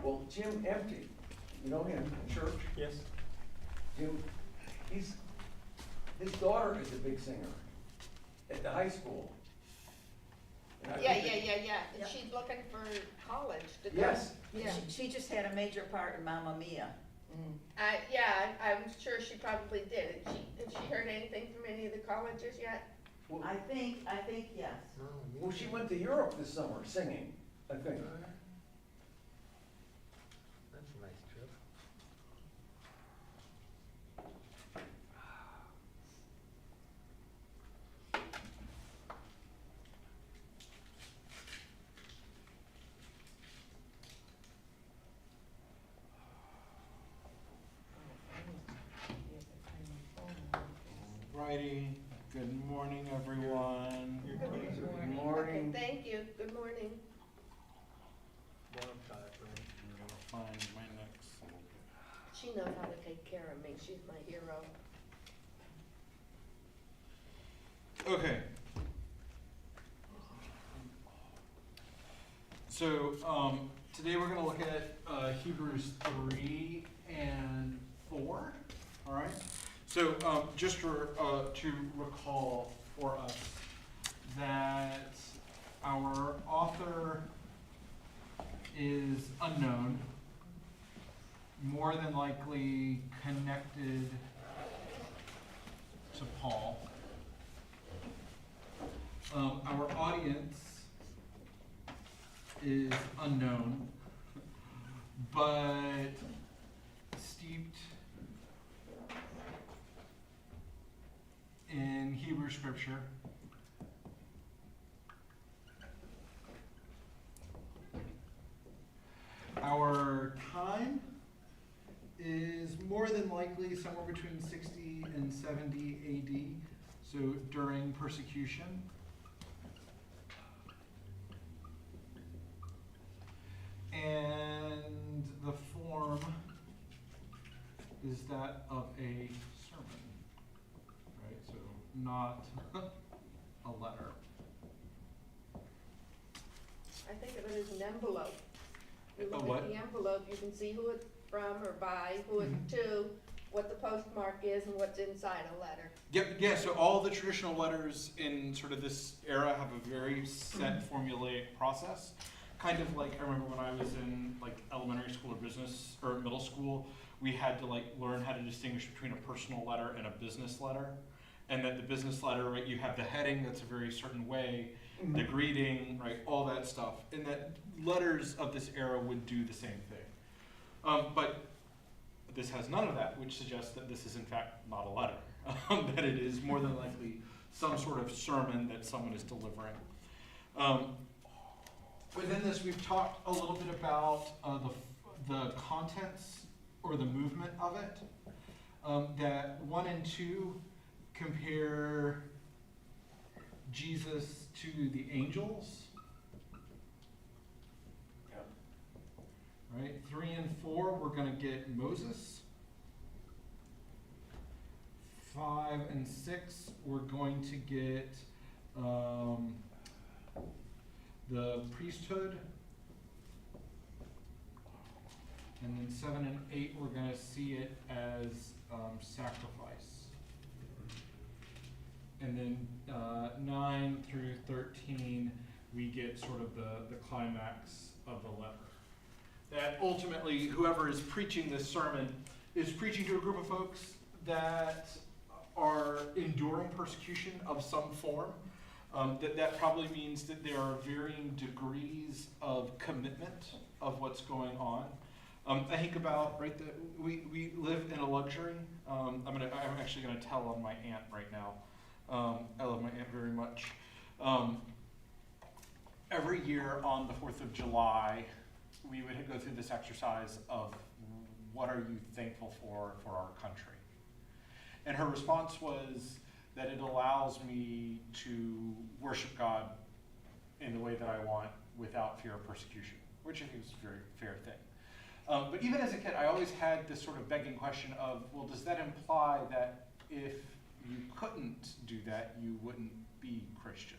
Well, Jim Empty, you know him, church, Yes. Jim, his daughter is a big singer at the high school. And I Yeah, think yeah, that- yeah, yeah, and Yeah. she's looking for college to go. Yes. Yeah, She just had a major part in Mamma Mia. I'm sure she probably did. Has she heard anything from any of the colleges yet? Well, I think yes. well, she went to Europe this summer singing, I think. That's a nice trip. Alrighty, good morning, everyone. You're Good crazy. Good Okay, morning. thank you, good morning. One shot, right? I'm gonna find my next little bit. She knows how to take care of me, she's my hero. Okay. So, today we're gonna look at, Hebrews 3 and 4, alright? So, just to recall for us that our author is unknown, more than likely connected to Paul. Our audience is unknown, but steeped in Hebrew scripture. Our time is more than likely somewhere between 60 and 70 AD, so during persecution. And the form is that of a sermon, right? So not a letter. I think of it as an envelope. You A look what? at the envelope, you can see who it's from or by, who Mhm. it's to, what the postmark is, and what's inside a letter. Yep, yeah, so all the traditional letters in sort of this era have a very set formulaic process. Kind of like, I remember when I was in like elementary school or business, or middle school, we had to like learn how to distinguish between a personal letter and a business letter. And that the business letter, right, you have the heading that's a very certain way, the greeting, right, all that stuff. And that letters of this era would do the same thing. But this has none of that, which suggests that this is in fact not a letter. That it is more than likely some sort of sermon that someone is delivering. Within this, we've talked a little bit about the contents or the movement of it. That 1 and 2 compare Jesus to the angels. Yep. Right? 3 and 4, we're going to get Moses. 5 and 6, we're going to get the priesthood. And then 7 and 8, we're going to see it as sacrifice. And then 9 through 13, we get sort of the climax of the letter. That ultimately, whoever is preaching this sermon is preaching to a group of folks that are enduring persecution of some form. That probably means that there are varying degrees of commitment of what's going on. I think about, right, that we live in a luxury. I'm actually gonna tell on my aunt right now. I love my aunt very much. Every year on the 4th of July, we would go through this exercise of what are you thankful for our country? And her response was that it allows me to worship God in the way that I want without fear of persecution, which I think is a very fair thing. But even as a kid, I always had this sort of begging question of, well, does that imply that if you couldn't do that, you wouldn't be Christian?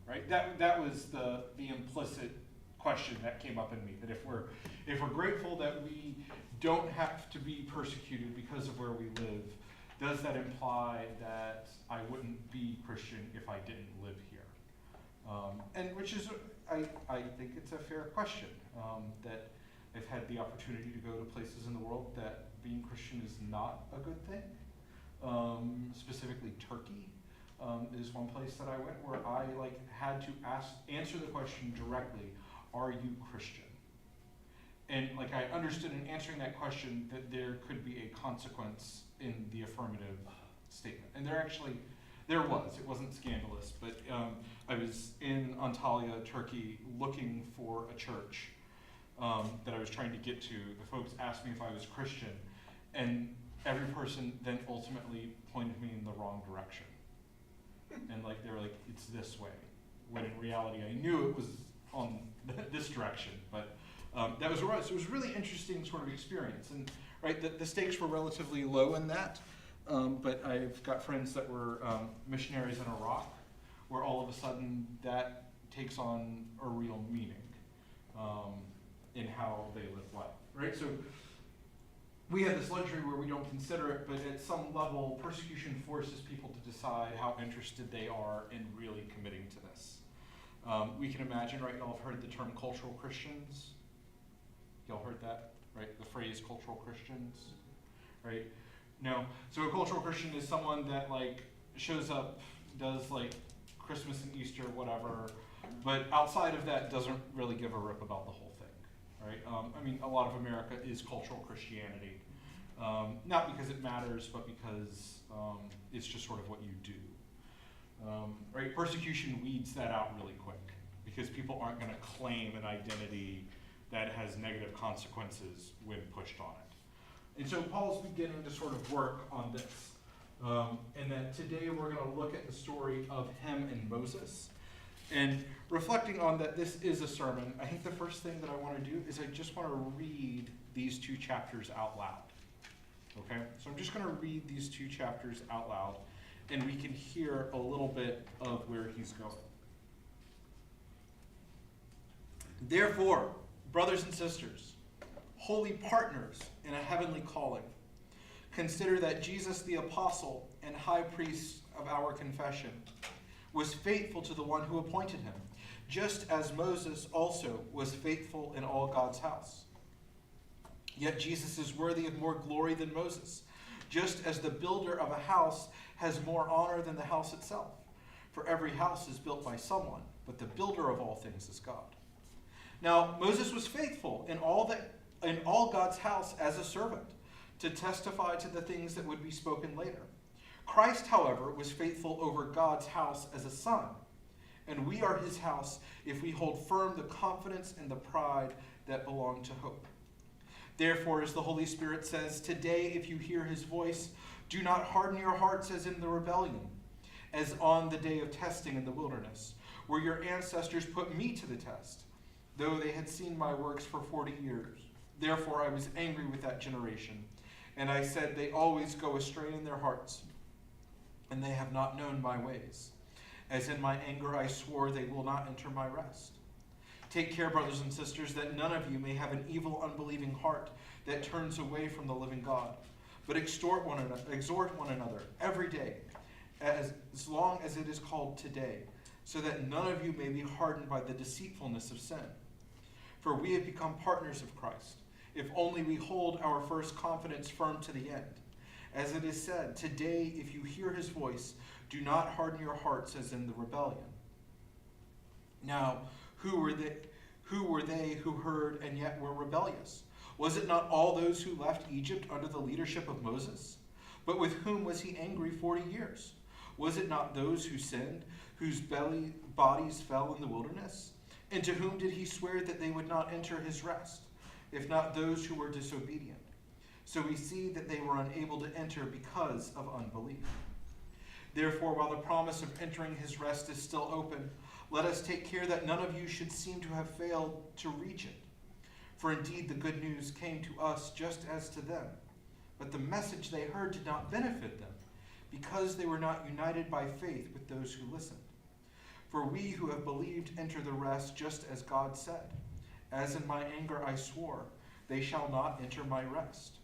Right? That was the implicit question that came up in me, that if we're grateful that we don't have to be persecuted because of where we live, does that imply that I wouldn't be Christian if I didn't live here? And which is, I think it's a fair question, that I've had the opportunity to go to places in the world that being Christian is not a good thing. Specifically Turkey is one place that I went where I had to answer the question directly, are you Christian? And I understood in answering that question that there could be a consequence in the affirmative statement. And there was, it wasn't scandalous, but I was in Antalya, Turkey, looking for a church that I was trying to get to. The folks asked me if I was Christian, and every person then ultimately pointed me in the wrong direction. And they were like, it's this way. When in reality, I knew it was on this direction, but that was right. So it was a really interesting sort of experience. And the stakes were relatively low in that, but I've got friends that were missionaries in Iraq, where all of a sudden that takes on a real meaning in how they live life, right? So we have this luxury where we don't consider it, but at some level, persecution forces people to decide how interested they are in really committing to this. We can imagine, right, y'all have heard the term cultural Christians. Y'all heard that, right? The phrase cultural Christians, right? No. So a cultural Christian is someone that shows up, does Christmas and Easter, whatever, but outside of that doesn't really give a rip about the whole thing, right? A lot of America is cultural Christianity, not because it matters, but because it's just sort of what you do, right? Persecution weeds that out really quick because people aren't going to claim an identity that has negative consequences when pushed on it. And so Paul's beginning to sort of work on this. And that today we're going to look at the story of him and Moses. And reflecting on that this is a sermon, I think the first thing that I want to do is I just want to read these 2 chapters out loud. Okay? So I'm just going to read these 2 chapters out loud, and we can hear a little bit of where he's going. Therefore, brothers and sisters, holy partners in a heavenly calling, consider that Jesus the apostle and high priest of our confession was faithful to the one who appointed him, just as Moses also was faithful in all God's house. Yet Jesus is worthy of more glory than Moses, just as the builder of a house has more honor than the house itself. For every house is built by someone, but the builder of all things is God. Now, Moses was faithful in all God's house as a servant, to testify to the things that would be spoken later. Christ, however, was faithful over God's house as a son, and we are his house if we hold firm the confidence and the pride that belong to hope. Therefore, as the Holy Spirit says, today if you hear his voice, do not harden your hearts as in the rebellion, as on the day of testing in the wilderness, where your ancestors put me to the test, though they had seen my works for 40 years. Therefore I was angry with that generation, and I said, they always go astray in their hearts, and they have not known my ways. As in my anger I swore, they will not enter my rest. Take care, brothers and sisters, that none of you may have an evil, unbelieving heart that turns away from the living God, but exhort one another every day, as long as it is called today, so that none of you may be hardened by the deceitfulness of sin. For we have become partners of Christ, if only we hold our first confidence firm to the end. As it is said, today if you hear his voice, do not harden your hearts as in the rebellion. Now, who were they who heard and yet were rebellious? Was it not all those who left Egypt under the leadership of Moses? But with whom was he angry 40 years? Was it not those who sinned, whose bodies fell in the wilderness? And to whom did he swear that they would not enter his rest, if not those who were disobedient? So we see that they were unable to enter because of unbelief. Therefore, while the promise of entering his rest is still open, let us take care that none of you should seem to have failed to reach it. For indeed the good news came to us just as to them, but the message they heard did not benefit them, because they were not united by faith with those who listened. For we who have believed enter the rest, just as God said, as in my anger I swore, they shall not enter my rest.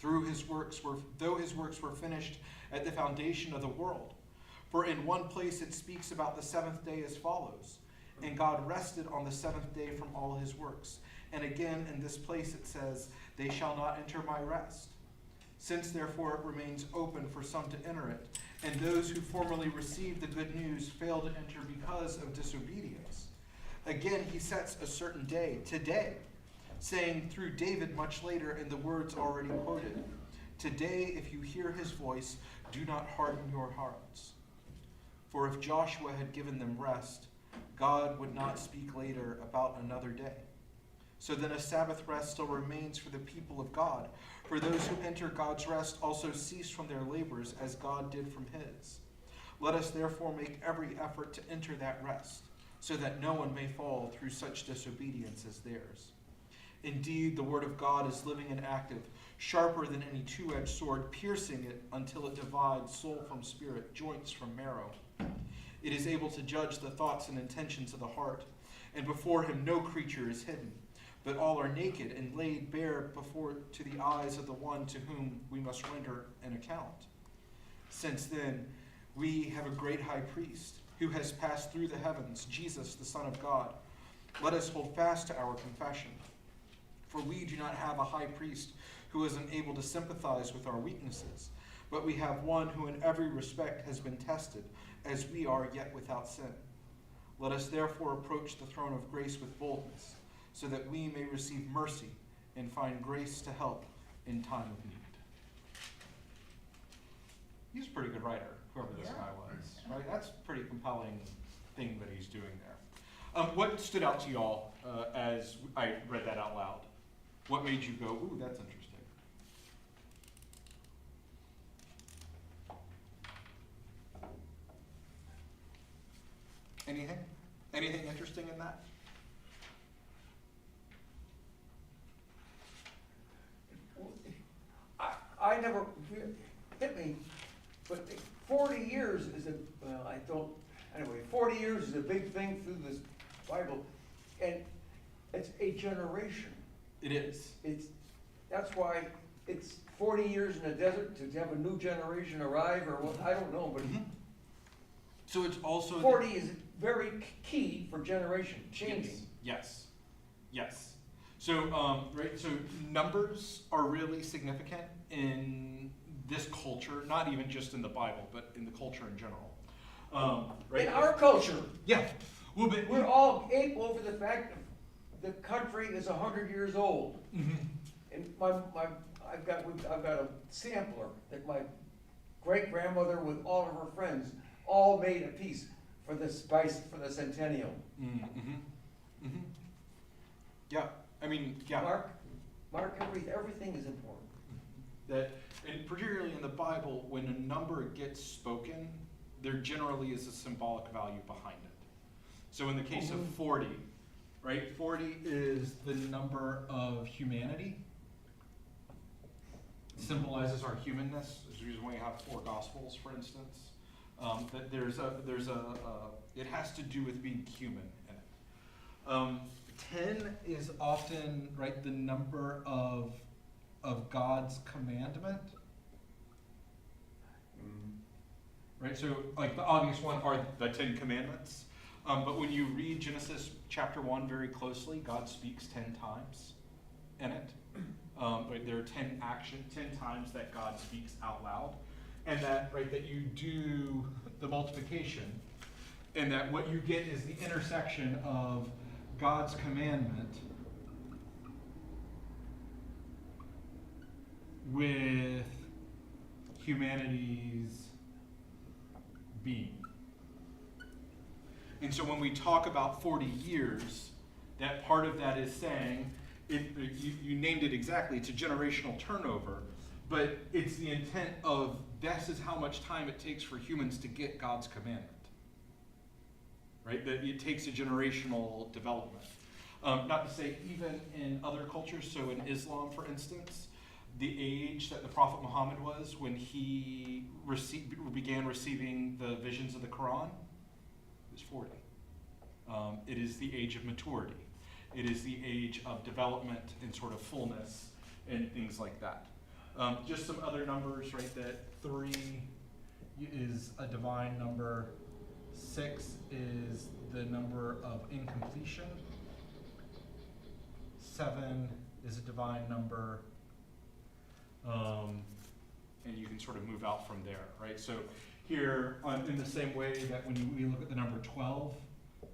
Though his works were finished at the foundation of the world. For in one place it speaks about the seventh day as follows, and God rested on the seventh day from all his works. And again in this place it says, they shall not enter my rest. Since therefore it remains open for some to enter it, and those who formerly received the good news fail to enter because of disobedience. Again he sets a certain day, today, saying through David much later in the words already quoted, today if you hear his voice, do not harden your hearts. For if Joshua had given them rest, God would not speak later about another day. So then a Sabbath rest still remains for the people of God. For those who enter God's rest also cease from their labors as God did from his. Let us therefore make every effort to enter that rest, so that no one may fall through such disobedience as theirs. Indeed, the word of God is living and active, sharper than any two-edged sword, piercing it until it divides soul from spirit, joints from marrow. It is able to judge the thoughts and intentions of the heart, and before him no creature is hidden, but all are naked and laid bare before to the eyes of the one to whom we must render an account. Since then, we have a great high priest who has passed through the heavens, Jesus, the Son of God. Let us hold fast to our confession. For we do not have a high priest who is unable to sympathize with our weaknesses, but we have one who in every respect has been tested, as we are yet without sin. Let us therefore approach the throne of grace with boldness, so that we may receive mercy and find grace to help in time of need. He's a pretty good writer, whoever this guy was, right? That's a pretty compelling thing that he's doing there. What stood out to y'all as I read that out loud? What made you go, ooh, that's interesting? Anything? Anything interesting in that? I never, hit me, but 40 years is anyway, 40 years is a big thing through this Bible, and it's a generation. It is. That's why it's 40 years in the desert to have a new generation arrive, or what, I don't know, but So it's also 40 is very key for generation changing. Yes. So, so numbers are really significant in this culture, not even just in the Bible, but in the culture in general. Right? In our culture, Yeah. Well, but we're all ape over the fact that the country is 100 years old. And I've got a sampler that my great grandmother with all of her friends all made a piece for the centennial. Yeah. I mean, yeah. Mark, everything is important. That, and particularly in the Bible, when a number gets spoken, there generally is a symbolic value behind it. So in the case of 40, right? 40 is the number of humanity. Symbolizes our humanness. There's a reason why you have 4 Gospels, for instance. That it has to do with being human in it. 10 is often, right, the number of God's commandment. Right, so like the obvious one are the 10 Commandments. But when you read Genesis chapter 1 very closely, God speaks 10 times in it. Right, there are 10 times that God speaks out loud. And that, right, that you do the multiplication, and that what you get is the intersection of God's commandment with humanity's being. And so when we talk about 40 years, that part of that is saying, you named it exactly, it's a generational turnover, but it's the intent of this is how much time it takes for humans to get God's commandment. Right? That it takes a generational development. Not to say even in other cultures, so in Islam, for instance, the age that the Prophet Muhammad was when he began receiving the visions of the Quran was 40. It is the age of maturity. It is the age of development and sort of fullness and things like that. Just some other numbers, right? That 3 is a divine number. 6 is the number of incompletion. 7 is a divine number. And you can sort of move out from there, right? So here, in the same way that when we look at the number 12,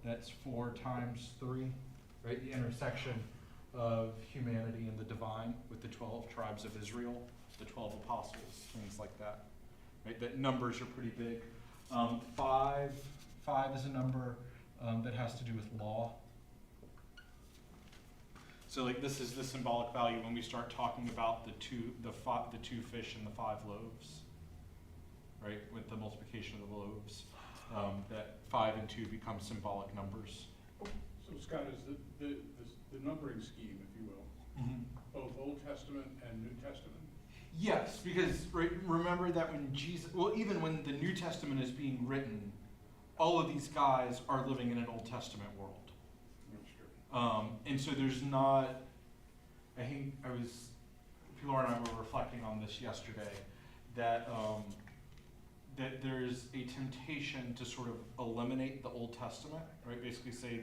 that's 4 times 3, right? The intersection of humanity and the divine with the 12 tribes of Israel, the 12 apostles, things like that, right? That numbers are pretty big. 5 is a number that has to do with law. So like this is the symbolic value when we start talking about the two fish and the 5 loaves, right? With the multiplication of the loaves, that 5 and 2 become symbolic numbers. So Scott, is the numbering scheme, if you will, both Old Testament and New Testament? Yes, because right, remember that when Jesus, well, even when the New Testament is being written, all of these guys are living in an Old Testament world. That's true. And so there's not, I think Pilar and I were reflecting on this yesterday, that that there's a temptation to sort of eliminate the Old Testament, right? Basically say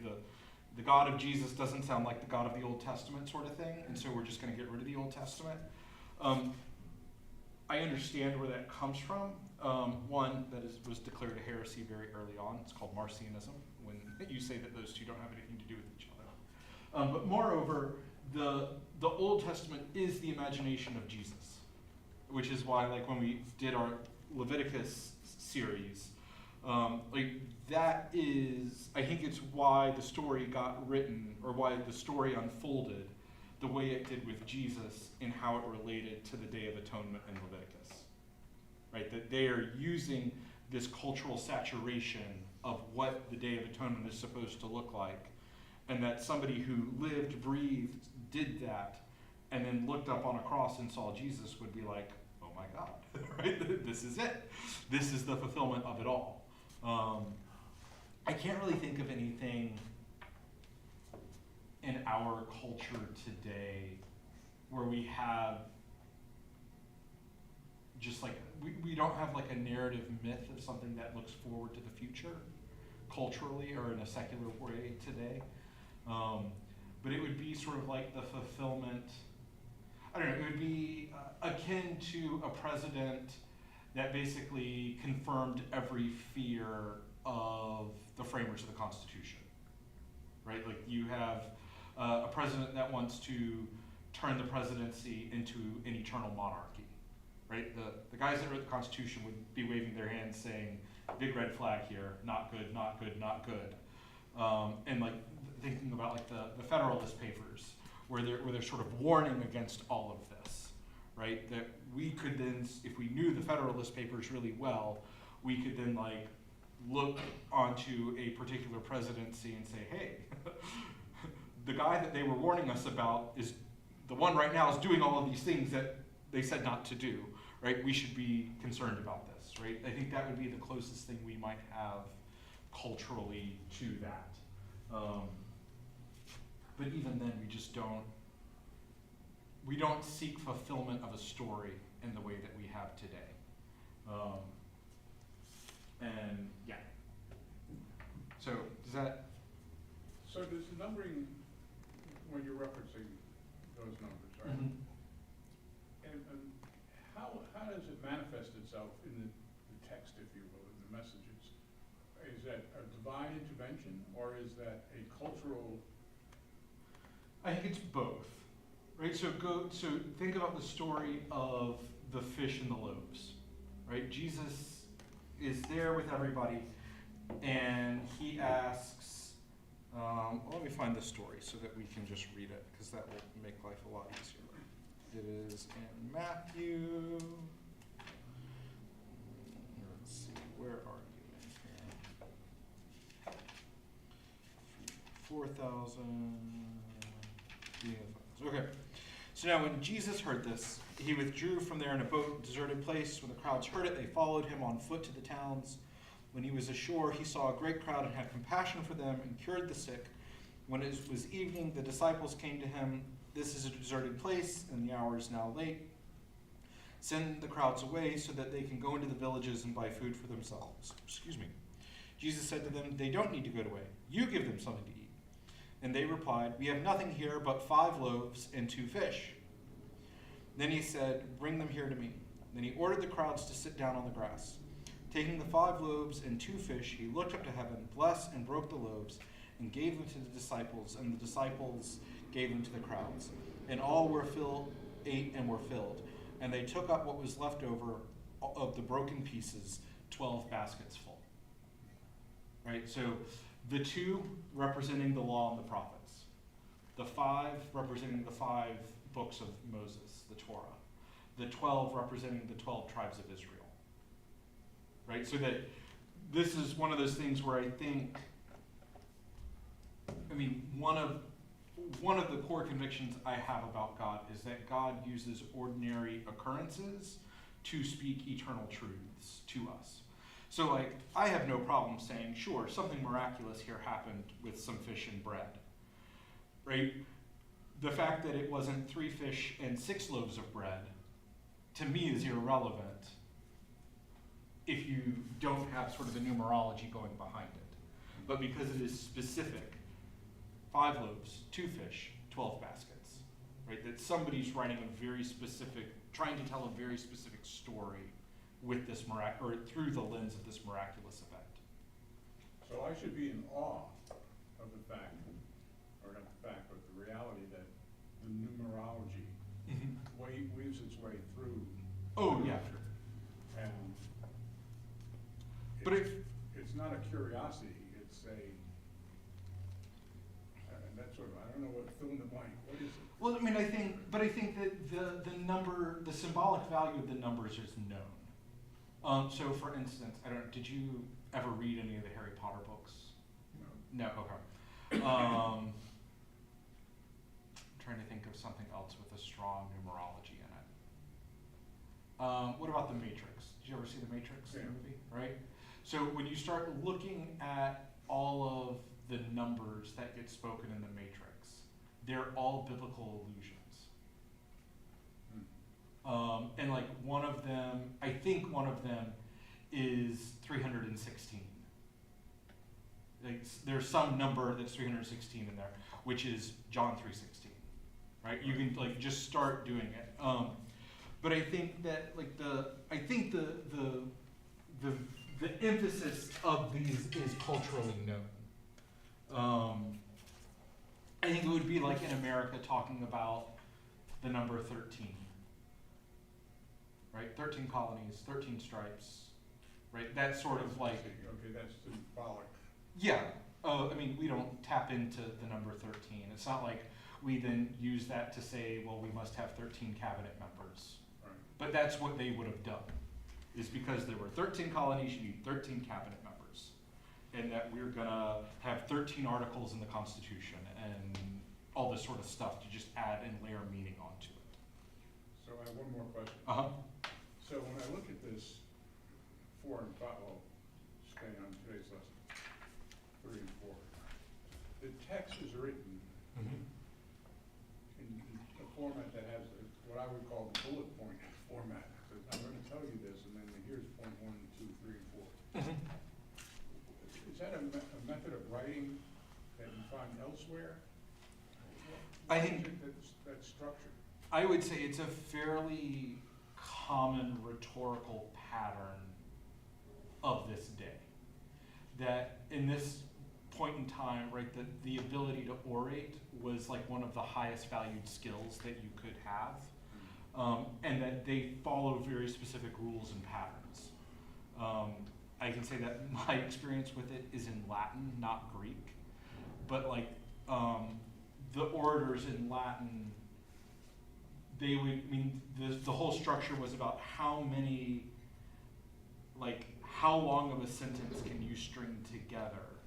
the God of Jesus doesn't sound like the God of the Old Testament sort of thing, and so we're just going to get rid of the Old Testament. I understand where that comes from. One, that was declared a heresy very early on. It's called Marcionism, when you say that those two don't have anything to do with each other. But moreover, the Old Testament is the imagination of Jesus, which is why, like when we did our Leviticus series, like that is, I think it's why the story got written, or why the story unfolded the way it did with Jesus and how it related to the Day of Atonement in Leviticus, right? That they are using this cultural saturation of what the Day of Atonement is supposed to look like, and that somebody who lived, breathed, did that, and then looked up on a cross and saw Jesus would be like, oh my God, right? This is it. This is the fulfillment of it all. I can't really think of anything in our culture today where we have just like, we don't have like a narrative myth of something that looks forward to the future culturally or in a secular way today. But it would be sort of like the fulfillment, I don't know, it would be akin to a president that basically confirmed every fear of the framers of the Constitution, right? Like you have a president that wants to turn the presidency into an eternal monarchy, right? The guys that wrote the Constitution would be waving their hands saying, big red flag here, not good, not good, not good. And like thinking about like the Federalist Papers, where they're sort of warning against all of this, right? That we could then, if we knew the Federalist Papers really well, we could then like look onto a particular presidency and say, hey, the guy that they were warning us about is the one right now is doing all of these things that they said not to do, right? We should be concerned about this, right? I think that would be the closest thing we might have culturally to that. But even then, we don't seek fulfillment of a story in the way that we have today. And yeah. So does that? So does the numbering, when you're referencing those numbers, right? Mm-hmm. And how does it manifest itself in the text, if you will, in the messages? Is that a divine intervention, or is that a cultural? I think it's both, right? So think about the story of the fish and the loaves, right? Jesus is there with everybody, and he asks, let me find the story so that we can just read it, because that will make life a lot easier. It is in Matthew. Let's see, where are you in here? 4,000. Okay. So now when Jesus heard this, he withdrew from there in a boat, a deserted place. When the crowds heard it, they followed him on foot to the towns. When he was ashore, he saw a great crowd and had compassion for them and cured the sick. When it was evening, the disciples came to him. This is a deserted place, and the hour is now late. Send the crowds away so that they can go into the villages and buy food for themselves. Excuse me. Jesus said to them, they don't need to go away. You give them something to eat. And they replied, we have nothing here but 5 loaves and 2 fish. Then he said, bring them here to me. Then he ordered the crowds to sit down on the grass. Taking the 5 loaves and 2 fish, he looked up to heaven, blessed and broke the loaves, and gave them to the disciples, and the disciples gave them to the crowds. And all ate and were filled. And they took up what was left over of the broken pieces, 12 baskets full. Right? So the 2 representing the law and the prophets. The 5 representing the 5 books of Moses, the Torah. The 12 representing the 12 tribes of Israel. Right? So that this is one of those things where I think, one of the core convictions I have about God is that God uses ordinary occurrences to speak eternal truths to us. So I have no problem saying, sure, something miraculous here happened with some fish and bread, right? The fact that it wasn't 3 fish and 6 loaves of bread, to me, is irrelevant if you don't have sort of the numerology going behind it. But because it is specific, 5 loaves, 2 fish, 12 baskets, right? That somebody's writing a very specific, trying to tell a very specific story with this or through the lens of this miraculous event. So I should be in awe of the fact, or not the fact, but the reality that the numerology weaves its way through. Oh, yeah. And But it's not a curiosity, it's that's sort of, I don't know what, fill in the blank, what is it? Well, I think that the number, the symbolic value of the numbers is known. So for instance, did you ever read any of the Harry Potter books? No. No, okay. I'm trying to think of something else with a strong numerology in it. What about The Matrix? Did you ever see The Matrix, the Yeah. movie? Right? So when you start looking at all of the numbers that get spoken in The Matrix, they're all biblical allusions. And one of them, I think one of them is 316. There's some number that's 316 in there, which is John 3:16, right? You can just start doing it. But I think that the emphasis of these is culturally known. I think it would be like in America talking about the number 13. Right, 13 colonies, 13 stripes, right? That's sort of like, Okay, that's symbolic. yeah. We don't tap into the number 13. It's not like we then use that to say, well, we must have 13 cabinet members. Right. But that's what they would have done, is because there were 13 colonies, you need 13 cabinet members. And that we're gonna have 13 articles in the Constitution and all this sort of stuff to just add and layer meaning onto it. So I have one more question. Uh-huh. So when I look at this 4 and 5, well, staying on today's lesson, 3 and 4, the text is written in a format that has what I would call the bullet point format. So I'm going to tell you this, and then here's point 1, 2, 3, and 4. Is that a method of writing that you find elsewhere? I think that's structured. I would say it's a fairly common rhetorical pattern of this day. That in this point in time, right, the ability to orate was like one of the highest valued skills that you could have, and that they follow very specific rules and patterns. I can say that my experience with it is in Latin, not Greek, but the orators in Latin, they would, the whole structure was about how long of a sentence can you string together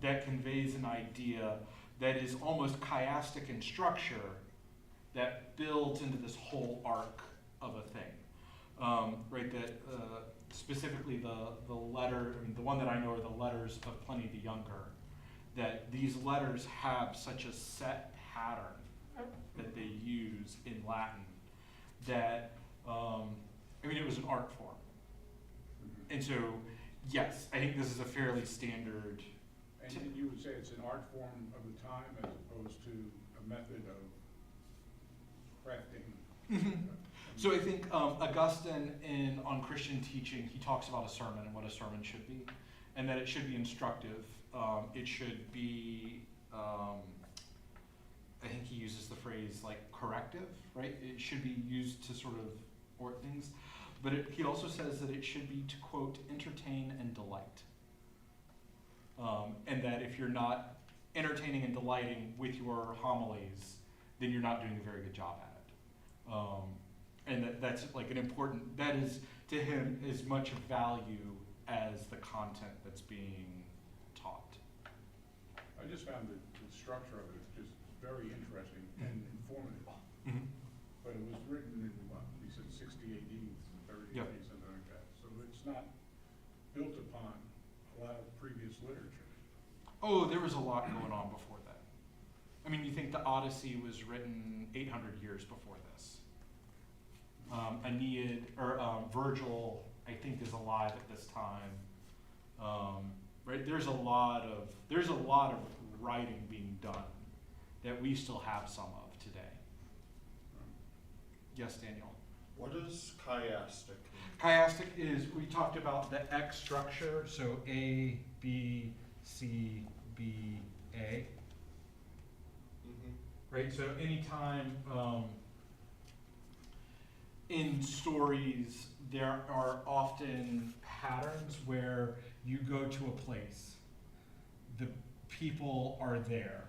that conveys an idea that is almost chiastic in structure that builds into this whole arc of a thing. Specifically the letter, the one that I know are the letters of Pliny the Younger, that these letters have such a set pattern that they use in Latin that, I mean, it was an art form. And so, yes, I think this is a fairly standard. And you would say it's an art form of the time as opposed to a method of crafting? So I think Augustine on Christian teaching, he talks about a sermon and what a sermon should be, and that it should be instructive. It should be, I think he uses the phrase like corrective, right? It should be used to sort of thwart things. But he also says that it should be to, quote, entertain and delight. And that if you're not entertaining and delighting with your homilies, then you're not doing a very good job at it. And that's like an important, that is to him as much of value as the content that's being taught. I just found the structure of it just very interesting and informative. Mm-hmm. But it was written in, what, he said 60 AD, 30 Yeah. AD, something like that. So it's not built upon a lot of previous literature. Oh, there was a lot going on before that. I mean, you think the Odyssey was written 800 years before this. Aeneid, or Virgil, I think is alive at this time. Right? There's a lot of writing being done that we still have some of today. Yes, Daniel. What is chiastic mean? Chiastic is, we talked about the X structure, so A, B, C, B, A. Right, so anytime in stories there are often patterns where you go to a place, the people are there,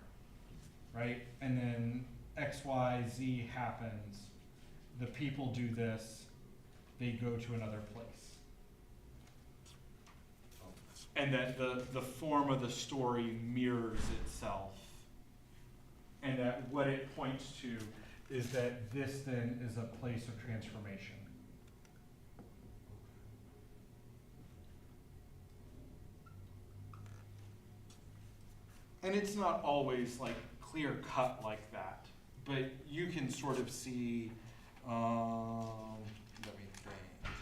right? And then X, Y, Z happens, the people do this, they go to another place. And that the form of the story mirrors itself. And that what it points to is that this then is a place of transformation. And it's not always like clear cut like that, but you can sort of see, let me think.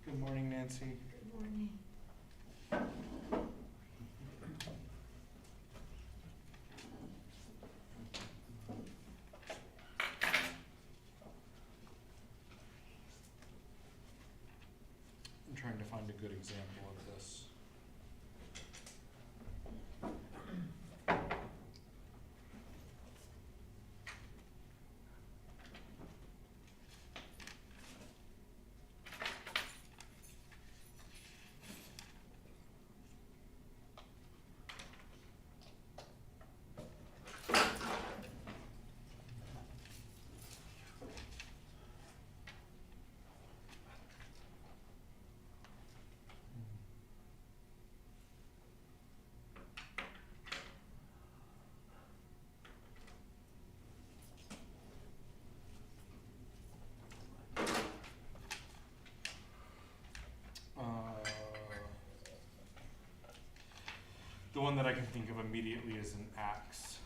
Good morning, Nancy. Good morning. I'm trying to find a good example of this. The one that I can think of immediately is an Acts,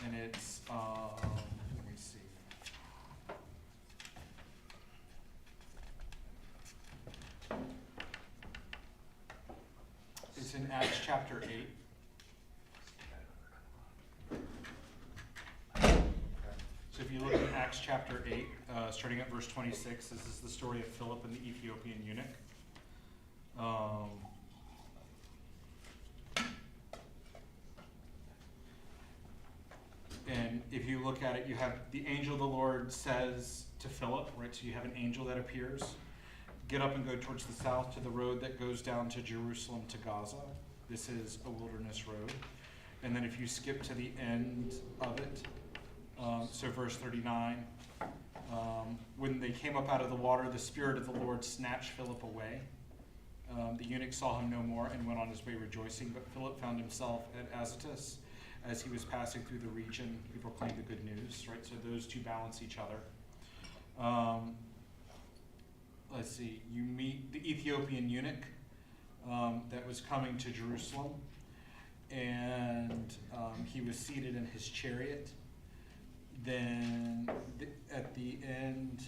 and it's, let me see. It's in Acts chapter 8. So if you look at Acts chapter 8, starting at verse 26, this is the story of Philip and the Ethiopian eunuch. And if you look at it, you have the angel of the Lord says to Philip, right? So you have an angel that appears. Get up and go towards the south to the road that goes down to Jerusalem to Gaza. This is a wilderness road. And then if you skip to the end of it, so verse 39, when they came up out of the water, the Spirit of the Lord snatched Philip away. The eunuch saw him no more and went on his way rejoicing, but Philip found himself at Azotus. As he was passing through the region, he proclaimed the good news, right? So those two balance each other. let's see, you meet the Ethiopian eunuch that was coming to Jerusalem, and he was seated in his chariot. Then at the end,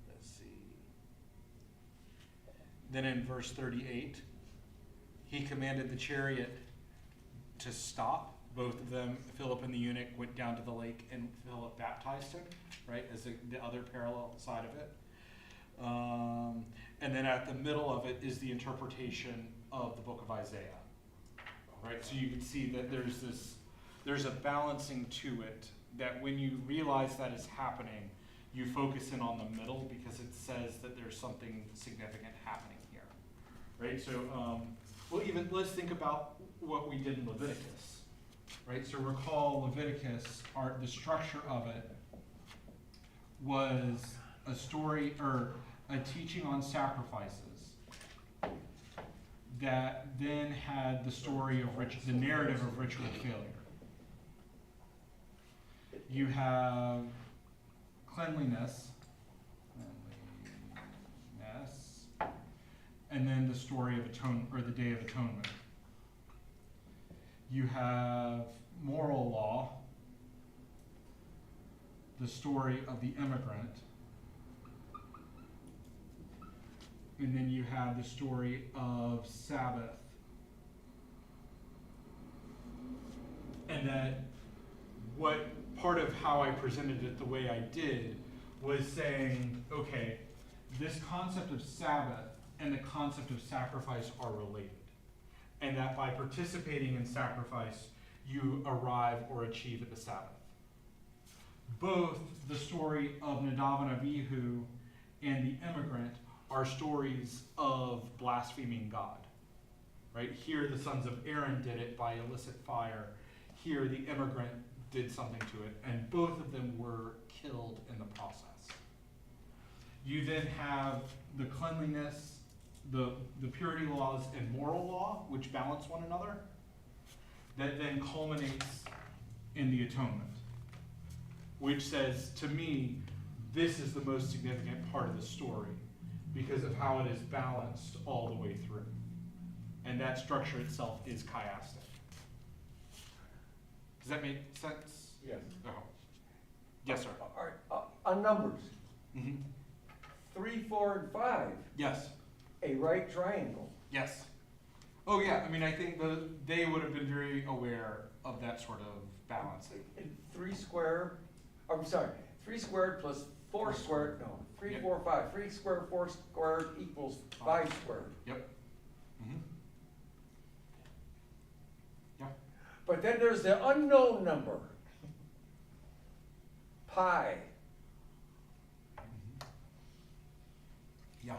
let's see, then in verse 38, he commanded the chariot to stop. Both of them, Philip and the eunuch, went down to the lake, and Philip baptized him, right, as the other parallel side of it. And then at the middle of it is the interpretation of the book of Isaiah, right? So you can see that there's a balancing to it, that when you realize that is happening, you focus in on the middle because it says that there's something significant happening here, right? So, well, even let's think about what we did in Leviticus, right? So recall Leviticus, the structure of it was a story or a teaching on sacrifices that then had the story of the narrative of ritual failure. You have cleanliness, and then the story of atonement, or the Day of Atonement. You have moral law, the story of the immigrant, and then you have the story of Sabbath. And that what part of how I presented it the way I did was saying, okay, this concept of Sabbath and the concept of sacrifice are related. And that by participating in sacrifice, you arrive or achieve at the Sabbath. Both the story of Nadav and Abihu and the immigrant are stories of blaspheming God. Right? Here the sons of Aaron did it by illicit fire. Here the immigrant did something to it, and both of them were killed in the process. You then have the cleanliness, the purity laws and moral law, which balance one another, that then culminates in the atonement, which says, to me, this is the most significant part of the story because of how it is balanced all the way through. And that structure itself is chiastic. Does that make sense? Yes. Oh. Yes, sir. All right, on numbers, Mm-hmm. 3, 4, and 5, Yes. a right triangle. Yes. Oh, yeah. I mean, I think they would have been very aware of that sort of balance. 3 squared, I'm sorry, 3 squared plus 4 squared, no, 3, Yep. 4, 5. 3 squared, 4 squared equals 5 squared. Yep. Mm-hmm. But then there's the unknown number, pi. Yeah.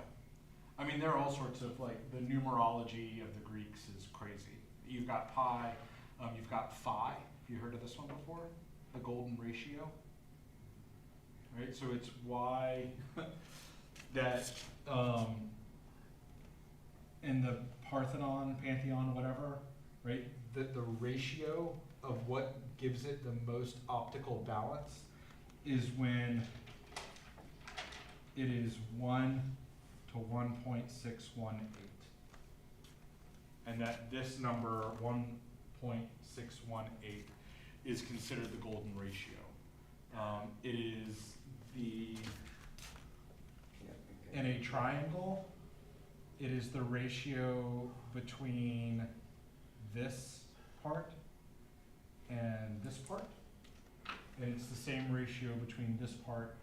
I mean, there are all sorts of, like, the numerology of the Greeks is crazy. You've got pi, you've got phi. Have you heard of this one before? The golden ratio. Right? So it's why that in the Parthenon, Pantheon, whatever, right? The ratio of what gives it the most optical balance is when it is 1 to 1.618. And that this number, 1.618, is considered the golden ratio. It is in a triangle, it is the ratio between this part and this part. And it's the same ratio between this part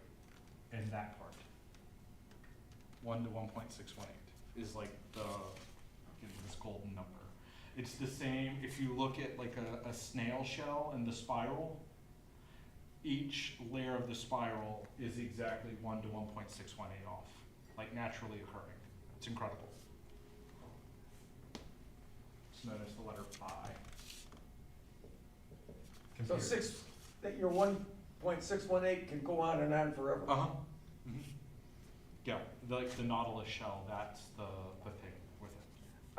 and that part. 1 to 1.618 is like this golden number. It's the same, if you look at like a snail shell and the spiral, each layer of the spiral is exactly 1 to 1.618 off, like naturally occurring. It's incredible. Just notice the letter pi. So that your 1.618 can go on and on forever. Uh-huh. Mm-hmm. Yeah, like the nautilus shell, that's the thing with it.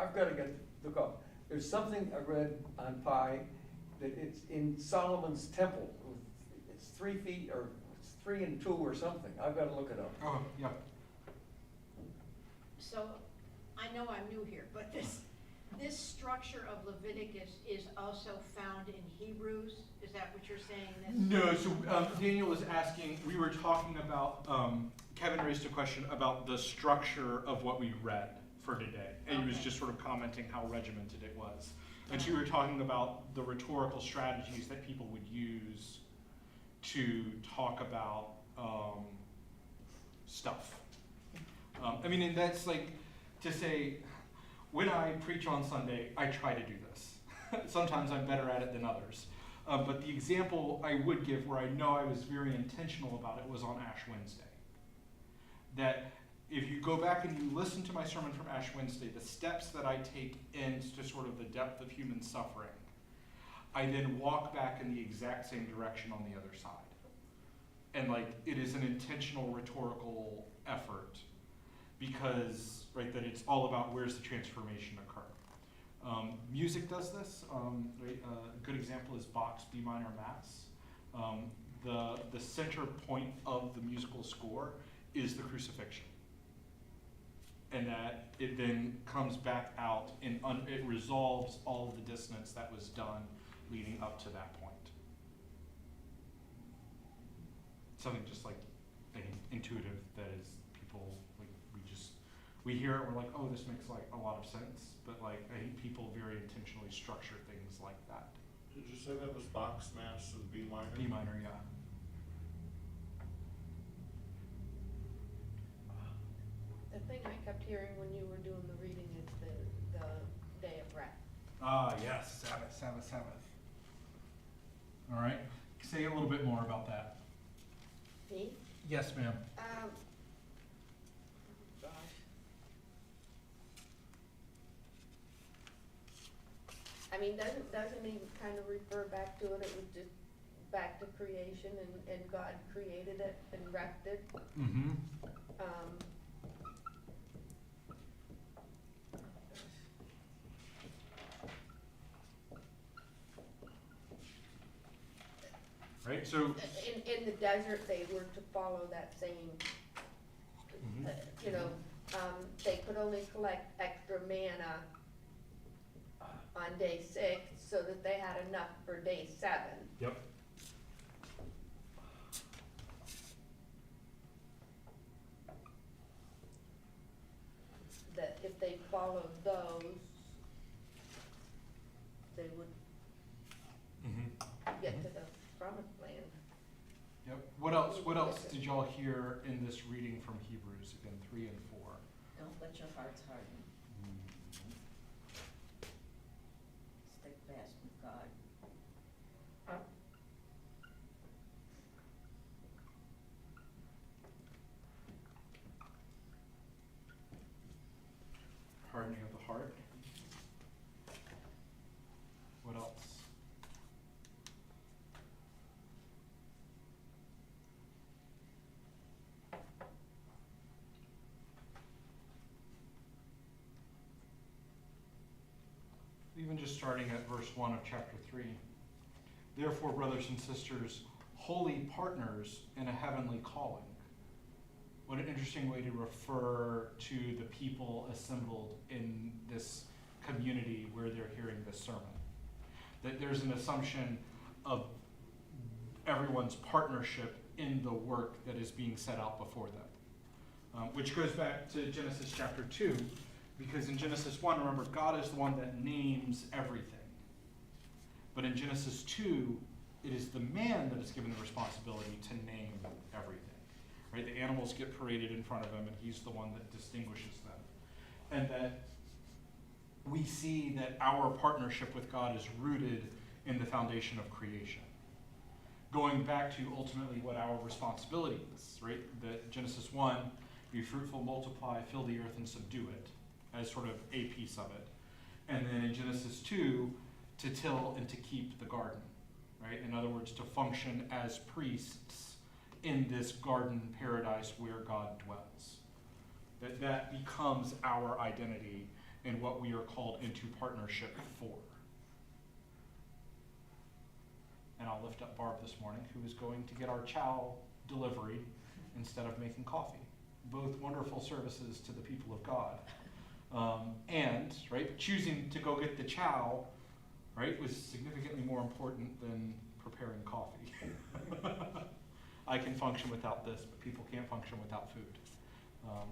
I've got to look up. There's something I read on pi that it's in Solomon's temple. It's 3 feet or it's 3 and 2 or something. I've got to look it up. Oh, yeah. So, I know I'm new here, but this structure of Leviticus is also found in Hebrews? Is that what you're saying? No, so Daniel was asking, we were talking about, Kevin raised a question about the structure of what we read for today. And he was Okay. just sort of commenting how regimented it was. And so we were talking about the rhetorical strategies that people would use to talk about stuff. I mean, and that's like to say, when I preach on Sunday, I try to do this. Sometimes I'm better at it than others. But the example I would give where I know I was very intentional about it was on Ash Wednesday. That if you go back and you listen to my sermon from Ash Wednesday, the steps that I take into sort of the depth of human suffering, I then walk back in the exact same direction on the other side. And like, it is an intentional rhetorical effort because, right, that it's all about where's the transformation occur. Music does this, right? A good example is Bach's B minor Mass. The center point of the musical score is the crucifixion. And that it then comes back out and it resolves all of the dissonance that was done leading up to that point. Something just like intuitive that is people, like we hear it, we're like, oh, this makes like a lot of sense. But like, I think people very intentionally structure things like that. Did you say that was Bach's Mass in B minor? B minor, yeah. The thing I kept hearing when you were doing the reading is the day of rest. Ah, yes, Sabbath, Sabbath, Sabbath. All right, say a little bit more about that. Me? Yes, ma'am. Gosh. I mean, doesn't he kind of refer back to it? It was just back to creation and God created it and rested. Mm-hmm. Right, so. In the desert, they were to follow that same, Mhm. you know, they could only collect extra manna on day 6 so that they had enough for day 7. Yep. That if they followed those, they would Mm-hmm. get to the promised land. Yep. What else did y'all hear in this reading from Hebrews, again, 3 and 4? Don't let your hearts harden. Stick fast with God. Hardening of the heart. What else? Even just starting at verse 1 of chapter 3. Therefore, brothers and sisters, holy partners in a heavenly calling. What an interesting way to refer to the people assembled in this community where they're hearing this sermon. That there's an assumption of everyone's partnership in the work that is being set out before them. Which goes back to Genesis chapter 2, because in Genesis 1, remember, God is the one that names everything. But in Genesis 2, it is the man that is given the responsibility to name everything. Right? The animals get paraded in front of him, and he's the one that distinguishes them. And that we see that our partnership with God is rooted in the foundation of creation. Going back to ultimately what our responsibility is, right? That Genesis 1, be fruitful, multiply, fill the earth, and subdue it, as sort of a piece of it. And then in Genesis 2, to till and to keep the garden, right? In other words, to function as priests in this garden paradise where God dwells. That becomes our identity and what we are called into partnership for. And I'll lift up Barb this morning, who is going to get our chow delivery instead of making coffee. both wonderful services to the people of God. And, right, choosing to go get the chow, right, was significantly more important than preparing coffee. I can function without this, but people can't function without food.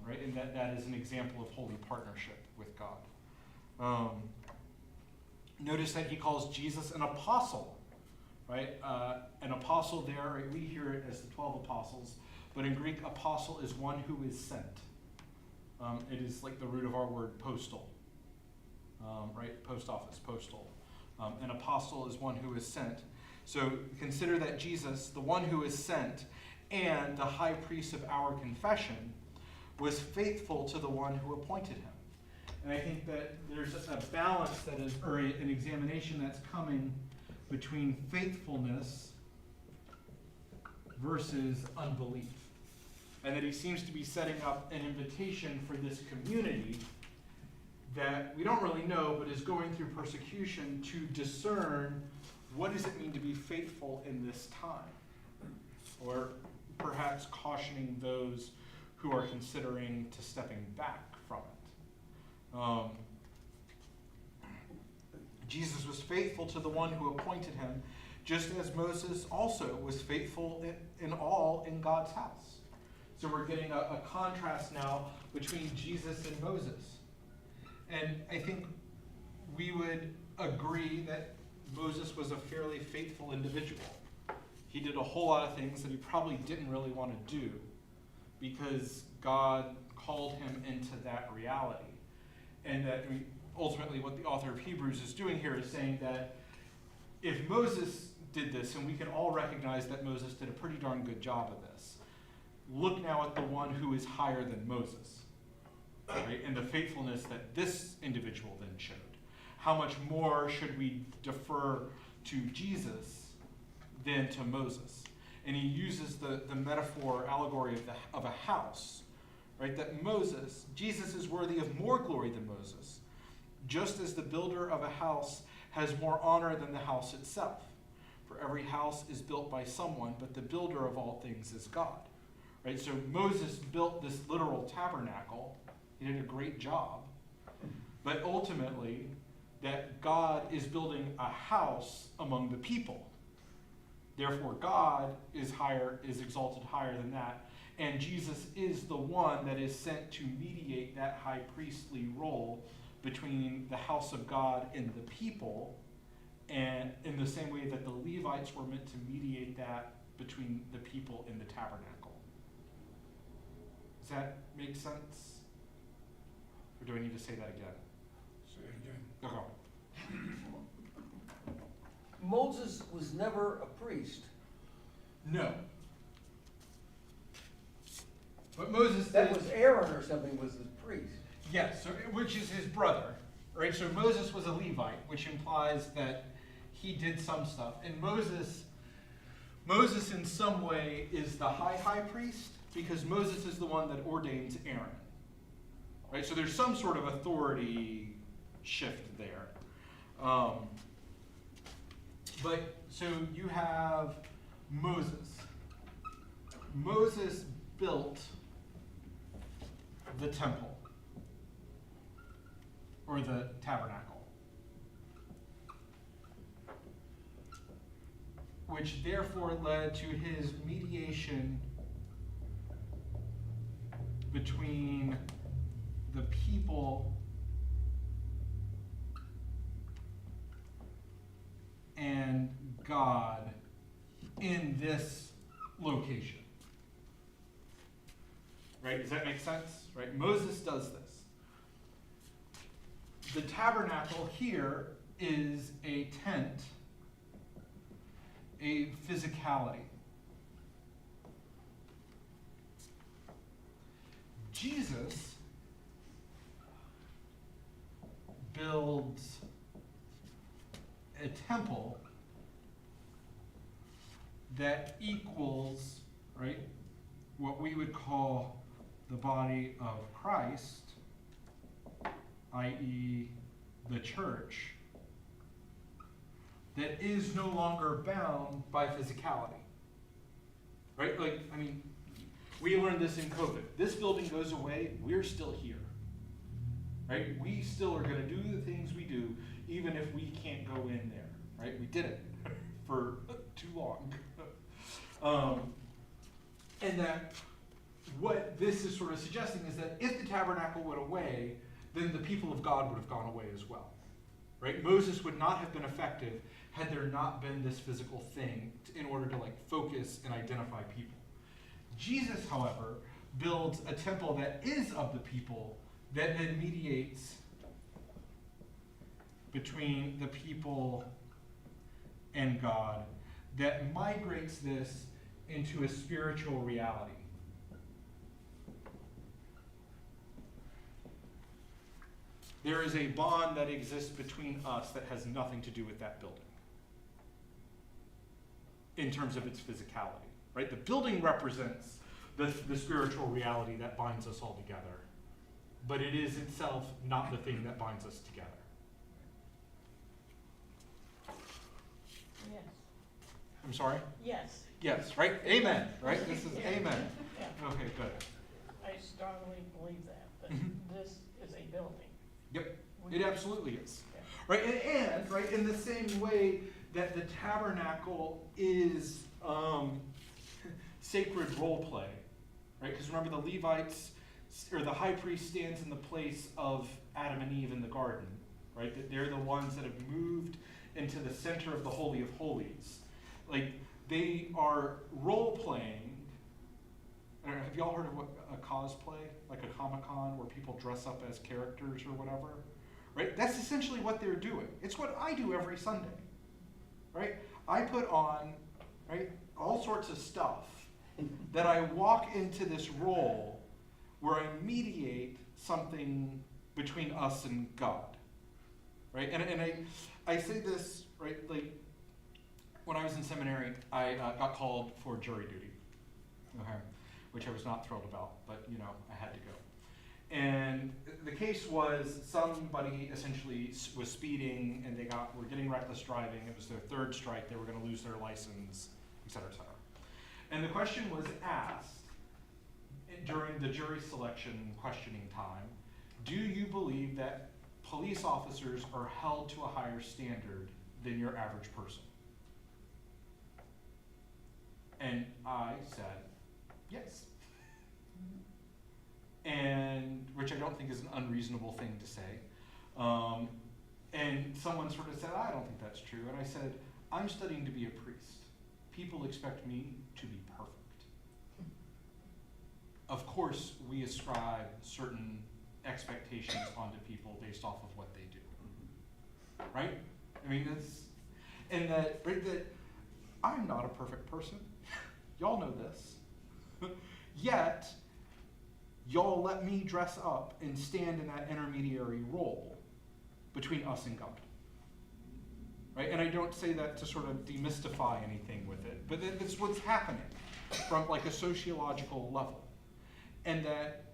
Right, and that is an example of holy partnership with God. Notice that he calls Jesus an apostle, right? An apostle there, right, we hear it as the 12 apostles, but in Greek, apostle is one who is sent. It is like the root of our word postal, right? Post office, postal. An apostle is one who is sent. So consider that Jesus, the one who is sent, and the high priest of our confession, was faithful to the one who appointed him. And I think that there's a balance that is, or an examination that's coming between faithfulness versus unbelief. And that he seems to be setting up an invitation for this community that we don't really know, but is going through persecution to discern what does it mean to be faithful in this time? Or perhaps cautioning those who are considering to stepping back from it. Jesus was faithful to the one who appointed him, just as Moses also was faithful in all in God's house. So we're getting a contrast now between Jesus and Moses. And I think we would agree that Moses was a fairly faithful individual. He did a whole lot of things that he probably didn't really want to do because God called him into that reality. And that ultimately what the author of Hebrews is doing here is saying that if Moses did this, and we can all recognize that Moses did a pretty darn good job of this, look now at the one who is higher than Moses, right? And the faithfulness that this individual then showed. How much more should we defer to Jesus than to Moses? And he uses the metaphor, allegory of a house, right? That Jesus is worthy of more glory than Moses, just as the builder of a house has more honor than the house itself. For every house is built by someone, but the builder of all things is God. Right? So Moses built this literal tabernacle. He did a great job. But ultimately, that God is building a house among the people. Therefore, God is exalted higher than that. And Jesus is the one that is sent to mediate that high priestly role between the house of God and the people, and in the same way that the Levites were meant to mediate that between the people and the tabernacle. Does that make sense? Or do I need to say that again? Say it again. Okay. Moses was never a priest. No. But Moses That did. was Aaron or something was the priest. Yes, so, which is his brother, right? So Moses was a Levite, which implies that he did some stuff. And Moses in some way is the high priest, because Moses is the one that ordains Aaron, right? So there's some sort of authority shift there. But so you have Moses. Moses built the temple, or the tabernacle, which therefore led to his mediation between the people and God in this location. Right? Does that make sense? Right? Moses does this. The tabernacle here is a tent, a physicality. Jesus builds a temple that equals, right, what we would call the body of Christ, i.e. the church, that is no longer bound by physicality. Right? Like, I mean, We learned this in COVID. This building goes away, we're still here. Right? We still are gonna do the things we do, even if we can't go in there, right? We did it for too long. And that what this is sort of suggesting is that if the tabernacle went away, then the people of God would have gone away as well, right? Moses would not have been effective had there not been this physical thing in order to like focus and identify people. Jesus, however, builds a temple that is of the people, that then mediates between the people and God, that migrates this into a spiritual reality. There is a bond that exists between us that has nothing to do with that building in terms of its physicality, right? The building represents the spiritual reality that binds us all together, but it is itself not the thing that binds us together. Yes. I'm sorry? Yes. Yes, right? Amen, right? This is amen. Yeah. Okay, good. I strongly believe that Mhm. this is a building. Yep, it absolutely is. Yeah. Right, and right, in the same way that the tabernacle is sacred role play, right? Because remember, the Levites, or the high priest stands in the place of Adam and Eve in the garden, right? That they're the ones that have moved into the center of the Holy of Holies. Like, they are role playing. I don't know, have y'all heard of what a cosplay, like a Comic-Con, where people dress up as characters or whatever? Right? That's essentially what they're doing. It's what I do every Sunday. Right? I put on, right, all sorts of stuff that I walk into this role where I mediate something between us and God. Right? And I say this, right, like, when I was in seminary, I got called for jury duty. Okay. Which I was not thrilled about, but you know, I had to go. And the case was somebody essentially was speeding and were getting reckless driving. It was their third strike, they were gonna lose their license, et cetera, et cetera. And the question was asked during the jury selection questioning time, do you believe that police officers are held to a higher standard than your average person? And I said, yes. And which I don't think is an unreasonable thing to say. And someone sort of said, I don't think that's true. And I said, I'm studying to be a priest. People expect me to be perfect. Of course, we ascribe certain expectations onto people based off of what they do. Right? I mean, that I'm not a perfect person. Y'all know this. Yet, y'all let me dress up and stand in that intermediary role between us and God. Right? And I don't say that to sort of demystify anything with it, but that's what's happening from like a sociological level. And that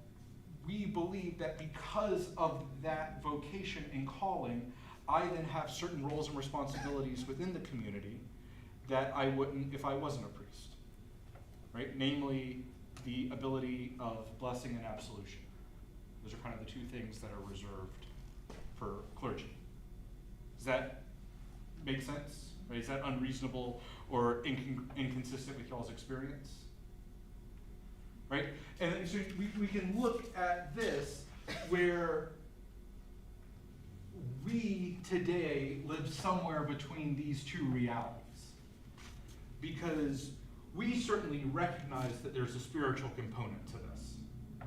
we believe that because of that vocation and calling, I then have certain roles and responsibilities within the community that I wouldn't if I wasn't a priest. Right? Namely, the ability of blessing and absolution. Those are kind of the two things that are reserved for clergy. Does that make sense? Right? Is that unreasonable or inconsistent with y'all's experience? Right? And so we can look at this where we today live somewhere between these two realities. Because we certainly recognize that there's a spiritual component to this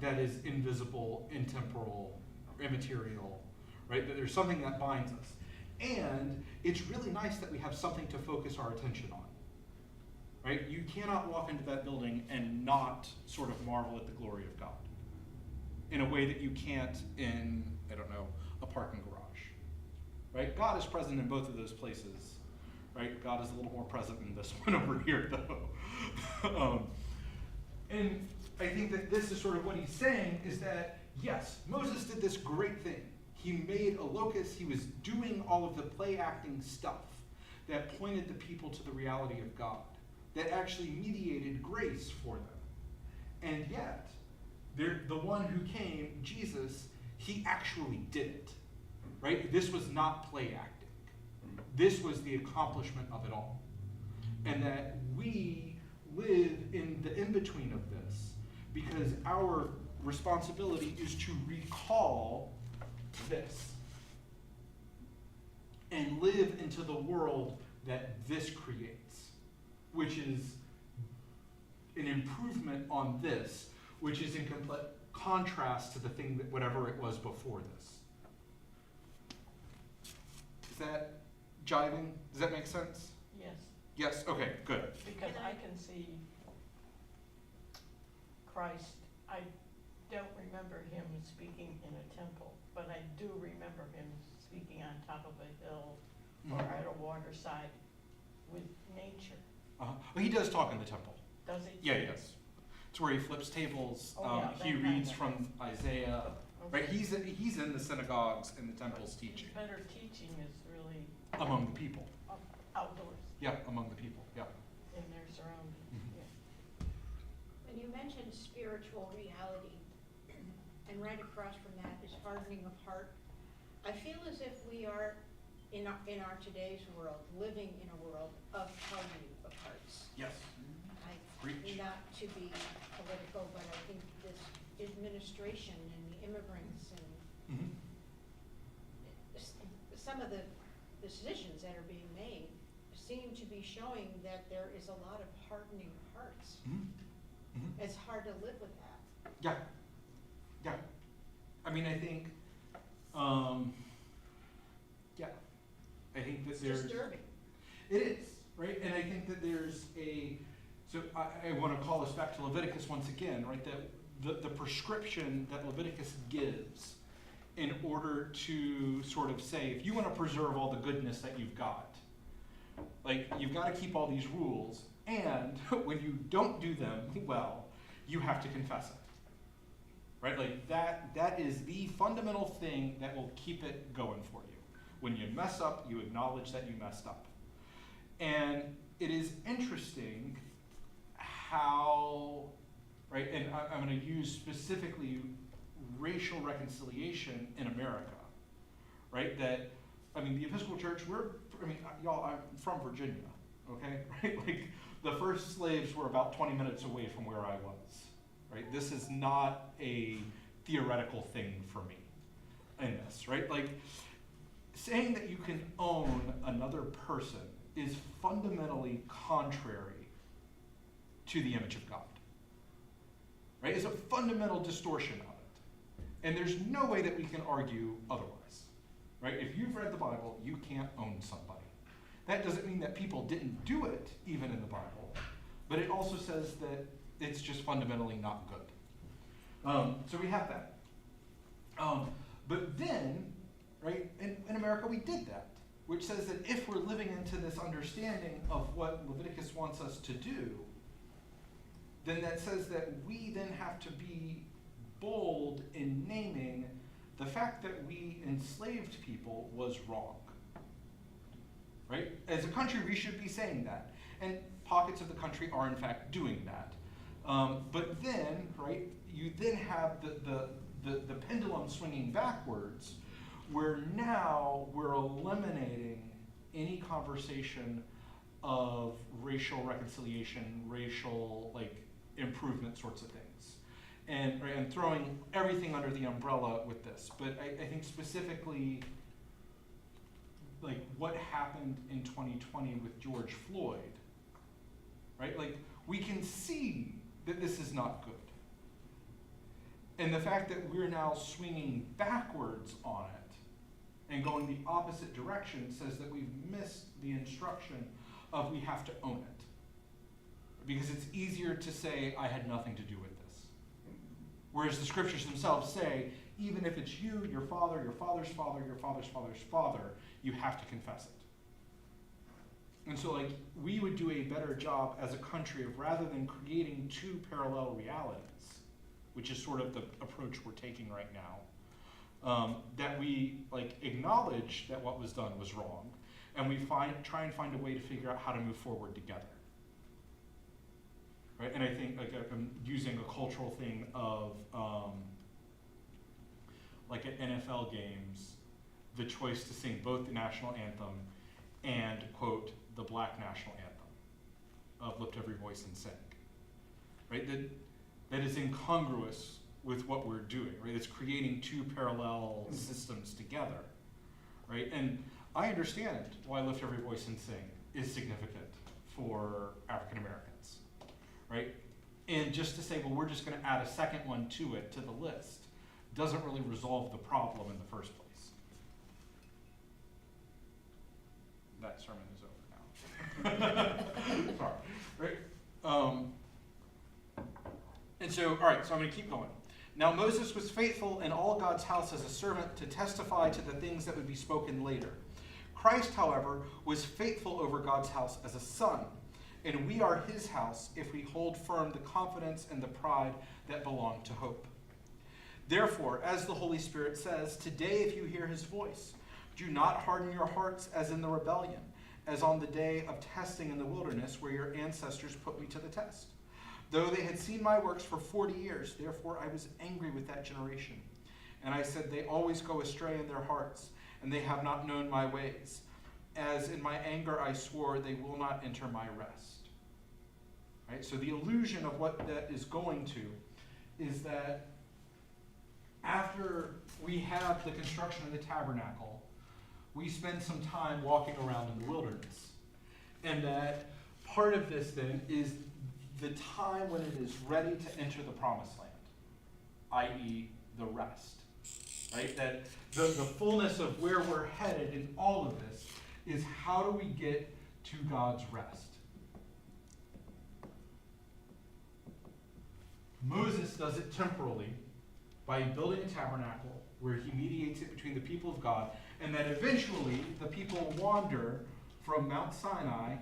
that is invisible, intemporal, immaterial, right? That there's something that binds us. And it's really nice that we have something to focus our attention on, right? You cannot walk into that building and not sort of marvel at the glory of God in a way that you can't in, I don't know, a parking garage, right? God is present in both of those places. Right? God is a little more present in this one over here, though. And I think that this is sort of what he's saying is that, yes, Moses did this great thing. He made a locus. He was doing all of the play acting stuff that pointed the people to the reality of God, that actually mediated grace for them. And yet, the one who came, Jesus, he actually did it, right? This was not play acting. This was the accomplishment of it all. And that we live in the in-between of this because our responsibility is to recall this and live into the world that this creates, which is an improvement on this, which is in complete contrast to the thing that whatever it was before this. Is that jiving? Does that make sense? Yes, Yes, okay, good. because I can see Christ, I don't remember him speaking in a temple, but I do remember him speaking on top of a hill or at a waterside with nature. Well, he does talk in the temple. Does he? Yeah, he does. It's where he flips tables. Oh, yeah, He that reads kind from Isaiah. Okay. Right, he's in the synagogues and the temples teaching Better teaching is really among the people. outdoors Yeah, among the people. Yeah. in their surroundings, Mhm. yeah. When you mentioned spiritual reality, and right across from that is hardening of heart, I feel as if we are, in our today's world, living in a world of hardening of hearts. Yes. Preach. Not to be political, but I think this administration and the immigrants and Mm-hmm. some of the decisions that are being made seem to be showing that there is a lot of hardening of hearts. Mm-hmm. Mm-hmm. It's hard to live with that. Yeah. Yeah. I mean, I think, yeah. I think that It's there's. disturbing. It is, right? And I think that there's so I want to call us back to Leviticus once again, right? That the prescription that Leviticus gives in order to sort of say, if you want to preserve all the goodness that you've got, like, you've got to keep all these rules, and when you don't do them well, you have to confess it. Right? Like, that is the fundamental thing that will keep it going for you. When you mess up, you acknowledge that you messed up. And it is interesting how, right, and I'm going to use specifically racial reconciliation in America, right? That, I mean, the Episcopal Church, y'all, I'm from Virginia, okay? Right? Like, the first slaves were about 20 minutes away from where I was, right? This is not a theoretical thing for me in this, right? Like, saying that you can own another person is fundamentally contrary to the image of God, right? It's a fundamental distortion of it. And there's no way that we can argue otherwise, right? If you've read the Bible, you can't own somebody. That doesn't mean that people didn't do it, even in the Bible, but it also says that it's just fundamentally not good. So we have that. But then, right, in America we did that, which says that if we're living into this understanding of what Leviticus wants us to do, then that says that we then have to be bold in naming the fact that we enslaved people was wrong. Right? As a country, we should be saying that. And pockets of the country are in fact doing that. But then, right, you then have the pendulum swinging backwards, where now we're eliminating any conversation of racial reconciliation, racial, like, improvement sorts of things. And throwing everything under the umbrella with this. But I think specifically, like, what happened in 2020 with George Floyd, right? Like, we can see that this is not good. And the fact that we're now swinging backwards on it and going the opposite direction says that we've missed the instruction of we have to own it. Because it's easier to say, I had nothing to do with this. Whereas the scriptures themselves say, even if it's you, your father, your father's father, your father's father's father, you have to confess it. And so, like, we would do a better job as a country of, rather than creating two parallel realities, which is sort of the approach we're taking right now, that we, like, acknowledge that what was done was wrong, and we try and find a way to figure out how to move forward together. right? And I think like I'm using a cultural thing of like at NFL games, the choice to sing both the national anthem and quote the black national anthem of Lift Every Voice and Sing, right? That is incongruous with what we're doing, right? It's creating two parallel systems together, right? And I understand why Lift Every Voice and Sing is significant for African Americans, right? And just to say, well, we're just gonna add a second one to it, to the list, doesn't really resolve the problem in the first place. That sermon is over now. Sorry, right? And so, all right, so I'm gonna keep going. Now Moses was faithful in all God's house as a servant to testify to the things that would be spoken later. Christ, however, was faithful over God's house as a son, and we are his house if we hold firm the confidence and the pride that belong to hope. Therefore, as the Holy Spirit says, today if you hear his voice, do not harden your hearts as in the rebellion, as on the day of testing in the wilderness where your ancestors put me to the test. Though they had seen my works for 40 years, therefore I was angry with that generation. And I said, they always go astray in their hearts, and they have not known my ways. As in my anger I swore, they will not enter my rest. Right? So the illusion of what that is going to is that after we have the construction of the tabernacle, we spend some time walking around in the wilderness. And that part of this then is the time when it is ready to enter the promised land, i.e. the rest. Right? That the fullness of where we're headed in all of this is how do we get to God's rest? Moses does it temporally by building a tabernacle where he mediates it between the people of God, and that eventually the people wander from Mount Sinai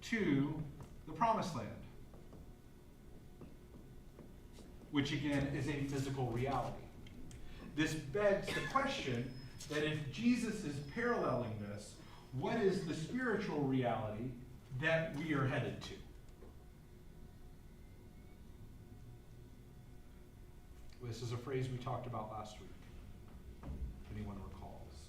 to the promised land, which again is a physical reality. This begs the question that if Jesus is paralleling this, what is the spiritual reality that we are headed to? This is a phrase we talked about last week, if anyone recalls.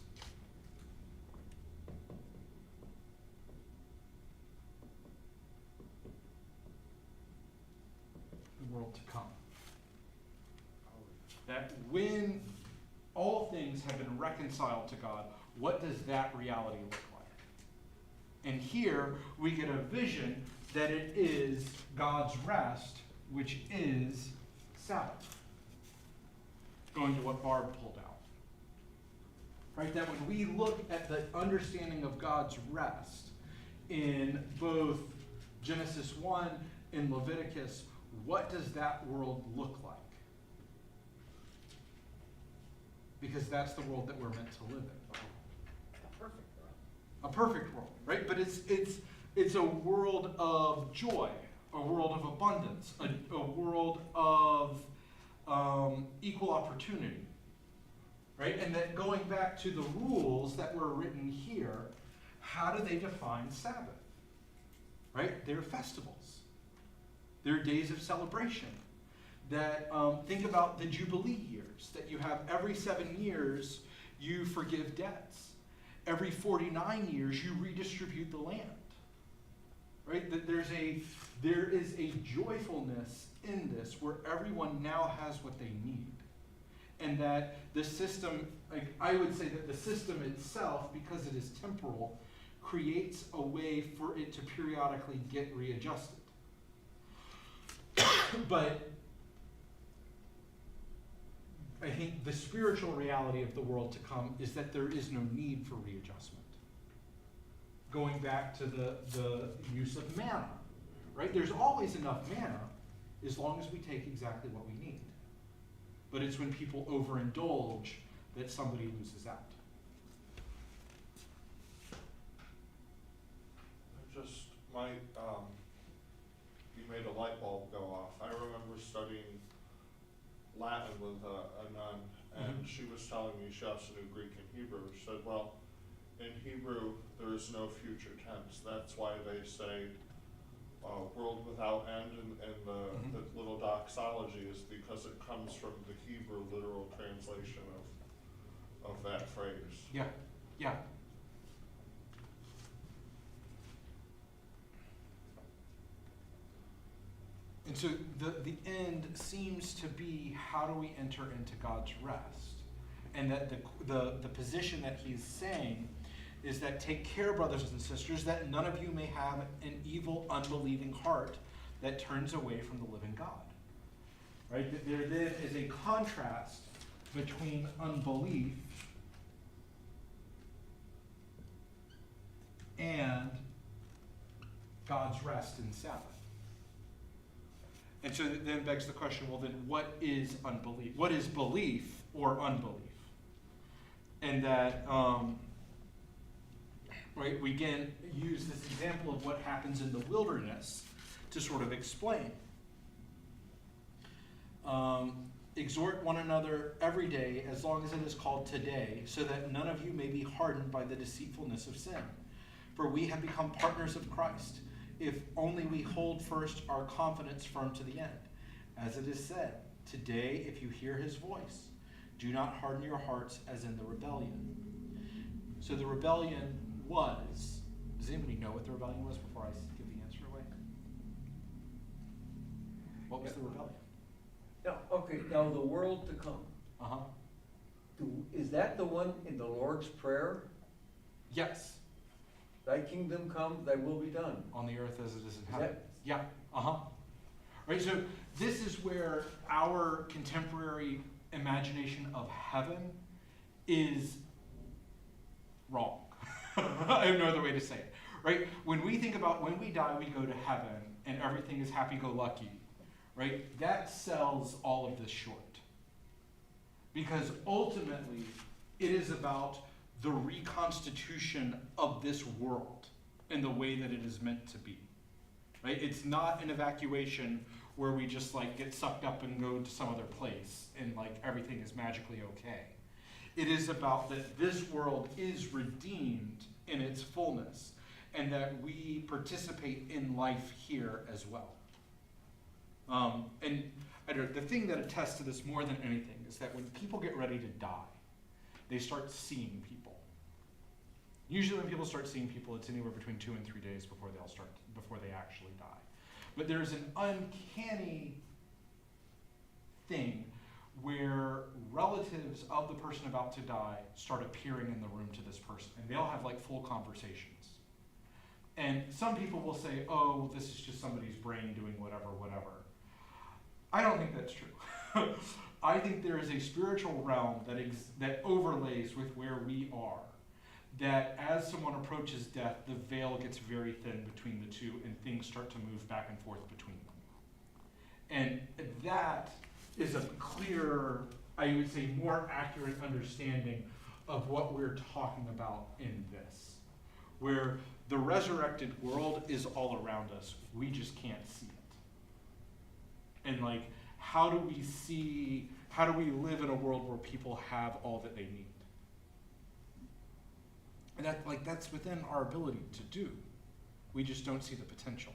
The world to come. That when all things have been reconciled to God, what does that reality look like? And here we get a vision that it is God's rest, which is Sabbath. Going to what Barb pulled out. Right? That when we look at the understanding of God's rest in both Genesis 1 and Leviticus, what does that world look like? Because that's the world that we're meant to live in. A perfect world. A perfect world, right? But it's a world of joy, a world of abundance, a world of equal opportunity, right? And that going back to the rules that were written here, how do they define Sabbath? Right? They're festivals. They're days of celebration. That think about the Jubilee years, that you have every 7 years you forgive debts. Every 49 years you redistribute the land. Right? That there is a joyfulness in this where everyone now has what they need. And that the system, like I would say that the system itself, because it is temporal, creates a way for it to periodically get readjusted. But I think the spiritual reality of the world to come is that there is no need for readjustment. Going back to the use of manna, right? There's always enough manna as long as we take exactly what we need. But it's when people overindulge that somebody loses out. You made a light bulb go off. I remember studying Latin with a nun, and she was telling me she also knew Greek and Hebrew. She said, well, in Hebrew, there is no future tense. That's why they say world without end and the little doxology is because it comes from the Hebrew literal translation of that phrase. Yeah, yeah. And so the end seems to be, how do we enter into God's rest? And that the position that he's saying is that take care, brothers and sisters, that none of you may have an evil, unbelieving heart that turns away from the living God. Right? That there then is a contrast between unbelief and God's rest and Sabbath. And so that then begs the question, well then what is unbelief? What is belief or unbelief? And that, right, we again use this example of what happens in the wilderness to sort of explain. Exhort one another every day as long as it is called today, so that none of you may be hardened by the deceitfulness of sin. For we have become partners of Christ, if only we hold first our confidence firm to the end. As it is said, today if you hear his voice, do not harden your hearts as in the rebellion. So the rebellion was, does anybody know what the rebellion was before I give the answer away? What was the rebellion? Now, okay, now the world to come, Uh-huh. is that the one in the Lord's Prayer? Yes. Thy kingdom come, thy will be done. On the earth as it is in Is heaven. that- Yeah. Uh-huh. Right, so this is where our contemporary imagination of heaven is wrong. I have no other way to say it. Right? When we think about when we die, we go to heaven and everything is happy-go-lucky. Right? That sells all of this short. Because ultimately, it is about the reconstitution of this world in the way that it is meant to be. Right? It's not an evacuation where we just like get sucked up and go to some other place and like everything is magically okay. It is about that this world is redeemed in its fullness and that we participate in life here as well. And I don't know, the thing that attests to this more than anything is that when people get ready to die, they start seeing people. Usually when people start seeing people, it's anywhere between 2 and 3 days before they actually die. But there's an uncanny thing where relatives of the person about to die start appearing in the room to this person, and they'll have like full conversations. And some people will say, oh, this is just somebody's brain doing whatever. I don't think that's true. I think there is a spiritual realm that overlays with where we are. That as someone approaches death, the veil gets very thin between the two and things start to move back and forth between them. And that is a clearer, I would say more accurate understanding of what we're talking about in this. Where the resurrected world is all around us, we just can't see it. And like, how do we live in a world where people have all that they need? And that's within our ability to do. We just don't see the potential.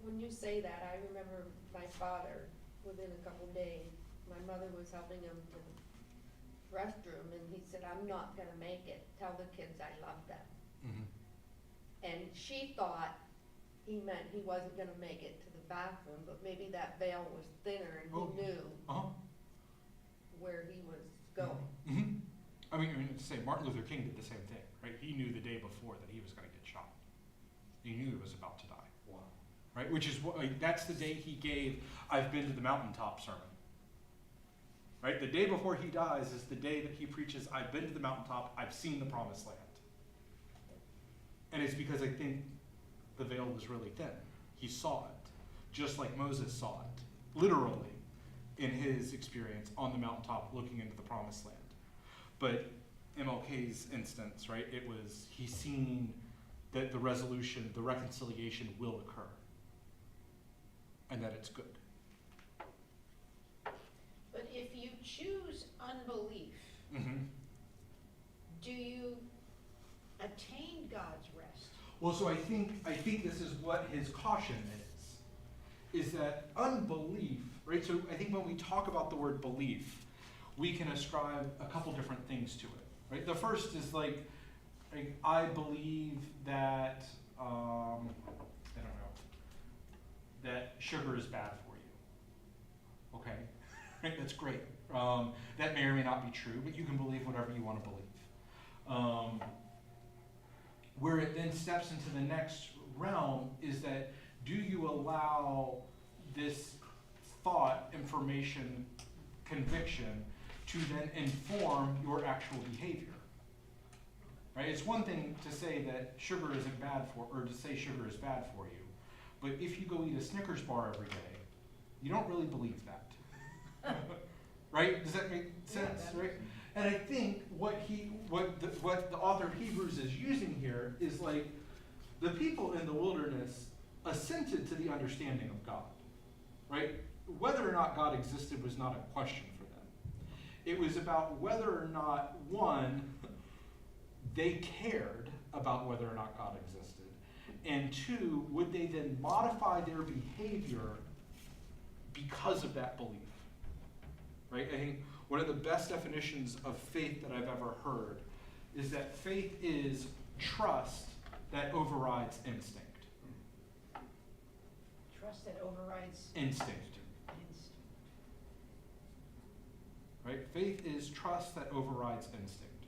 When you say that, I remember my father, within a couple days, my mother was helping him to the restroom, and he said, I'm not gonna make it, tell the kids I love them. Mm-hmm. And she thought he meant he wasn't gonna make it to the bathroom, but maybe that veil was thinner and Oh. he knew Uh-huh. where he was going. Mm-hmm. I mean, to say Martin Luther King did the same thing, right? He knew the day before that he was going to get shot. He knew he was about to die. Wow. Right? Which is what, like, that's the day he gave I've been to the mountaintop sermon. Right? The day before he dies is the day that he preaches I've been to the mountaintop, I've seen the promised land. And it's because I think the veil was really thin. He saw it, just like Moses saw it, literally, in his experience on the mountaintop looking into the promised land. But MLK's instance, right, it was, he's seen that the resolution, the reconciliation will occur. And that it's good. But if you choose unbelief, Mm-hmm. do you attain God's rest? Well, so I think this is what his caution is that unbelief, right? So I think when we talk about the word belief, we can ascribe a couple different things to it, right? The first is like I believe that, I don't know, that sugar is bad for you. Okay, right? That's great. That may or may not be true, but you can believe whatever you want to believe. Where it then steps into the next realm is that, do you allow this thought, information, conviction to then inform your actual behavior? Right? It's one thing to say that sugar isn't bad for, or to say sugar is bad for you, but if you go eat a Snickers bar every day, you don't really believe that. Right? Does that make sense? Right? And I think what the author of Hebrews is using here is like, the people in the wilderness assented to the understanding of God, right? Whether or not God existed was not a question for them. It was about whether or not, one, they cared about whether or not God existed, and two, would they then modify their behavior because of that belief, right? I think one of the best definitions of faith that I've ever heard is that faith is trust that overrides instinct. Trust that overrides Instinct. instinct. Right? Faith is trust that overrides instinct.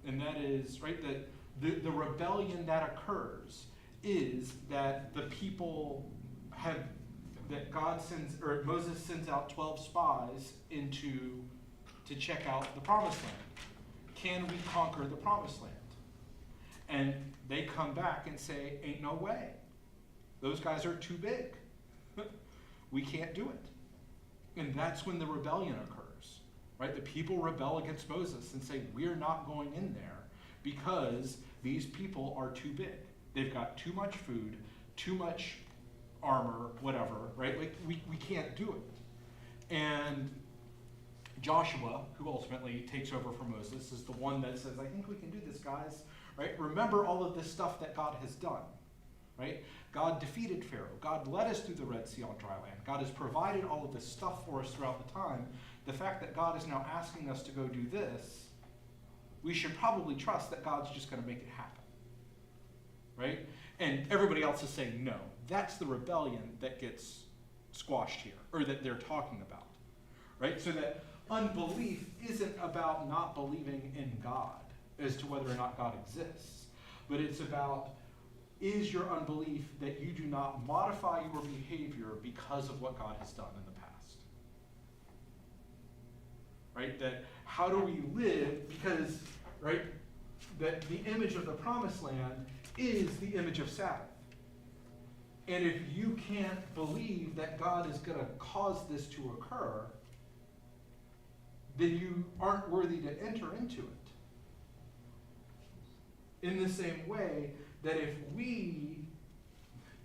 And that is, right, that the rebellion that occurs is that the people have, that God sends, or Moses sends out 12 spies to check out the promised land. Can we conquer the promised land? And they come back and say, ain't no way. Those guys are too big. We can't do it. And that's when the rebellion occurs, right? The people rebel against Moses and say, we're not going in there because these people are too big. They've got too much food, too much armor, whatever, right? Like, we can't do it. And Joshua, who ultimately takes over for Moses, is the one that says, I think we can do this, guys, right? Remember all of this stuff that God has done, right? God defeated Pharaoh. God led us through the Red Sea on dry land. God has provided all of this stuff for us throughout the time. The fact that God is now asking us to go do this, we should probably trust that God's just going to make it happen, right? And everybody else is saying no. That's the rebellion that gets squashed here, or that they're talking about, right? So that unbelief isn't about not believing in God as to whether or not God exists, but it's about, is your unbelief that you do not modify your behavior because of what God has done in the past? Right? That how do we live, because, right, that the image of the promised land is the image of Sabbath. And if you can't believe that God is going to cause this to occur, then you aren't worthy to enter into it. In the same way that if we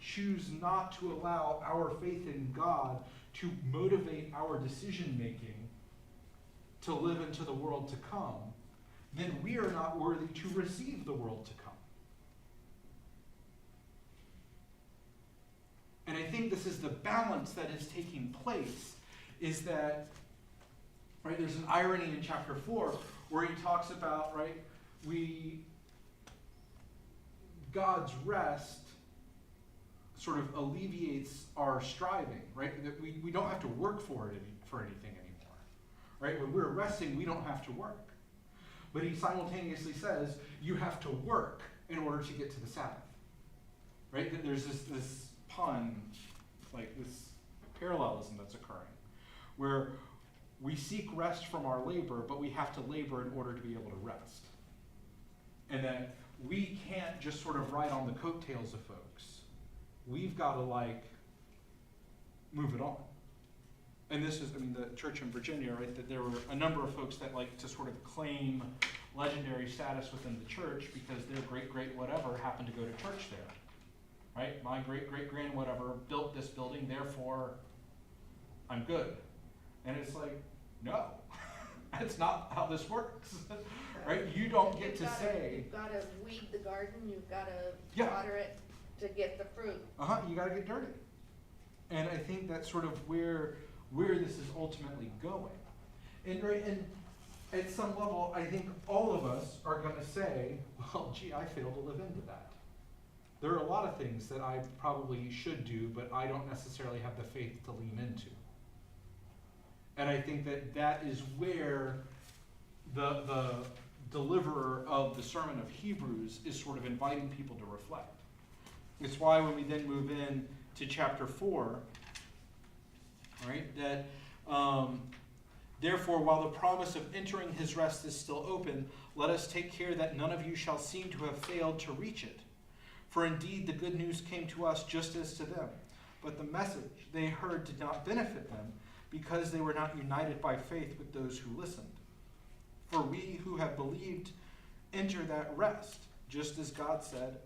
choose not to allow our faith in God to motivate our decision making to live into the world to come, then we are not worthy to receive the world to come. And I think this is the balance that is taking place, is that, right, there's an irony in chapter 4 where he talks about, right, God's rest sort of alleviates our striving, right? That we don't have to work for anything anymore, right? When we're resting, we don't have to work. But he simultaneously says, you have to work in order to get to the Sabbath, right? That there's this pun, like this parallelism that's occurring, where we seek rest from our labor, but we have to labor in order to be able to rest. And that we can't just sort of ride on the coattails of folks. We've got to, like, move it on. And this is, I mean, the church in Virginia, right, that there were a number of folks that like to sort of claim legendary status within the church because their great whatever happened to go to church there. Right? My great-great-grand whatever built this building, therefore I'm good. And it's like, no, That's not how this works, right? You don't get to say, You've gotta weed the garden, you've gotta Yeah. water it to get the fruit. you gotta get dirty. And I think that's sort of where this is ultimately going. And at some level, I think all of us are gonna say, well, gee, I failed to live into that. There are a lot of things that I probably should do, but I don't necessarily have the faith to lean into. And I think that is where the deliverer of the sermon of Hebrews is sort of inviting people to reflect. It's why when we then move in to chapter 4, right, that therefore, while the promise of entering his rest is still open, let us take care that none of you shall seem to have failed to reach it. For indeed the good news came to us just as to them, but the message they heard did not benefit them, because they were not united by faith with those who listened. For we who have believed enter that rest, just as God said,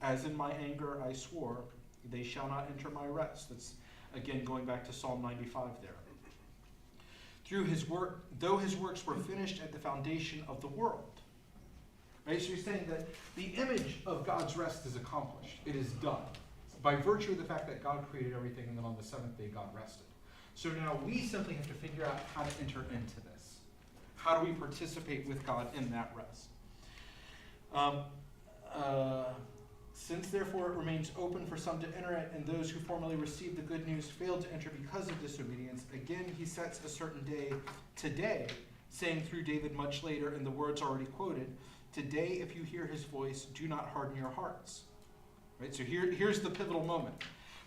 as in my anger I swore, they shall not enter my rest. That's again going back to Psalm 95 there. Through his work, though his works were finished at the foundation of the world. Right? So he's saying that the image of God's rest is accomplished. It is done. By virtue of the fact that God created everything and then on the seventh day God rested. So now we simply have to figure out how to enter into this. How do we participate with God in that rest? Since therefore it remains open for some to enter it, and those who formerly received the good news failed to enter because of disobedience, again he sets a certain day, today, saying through David much later in the words already quoted, today if you hear his voice, do not harden your hearts. Right? So here's the pivotal moment.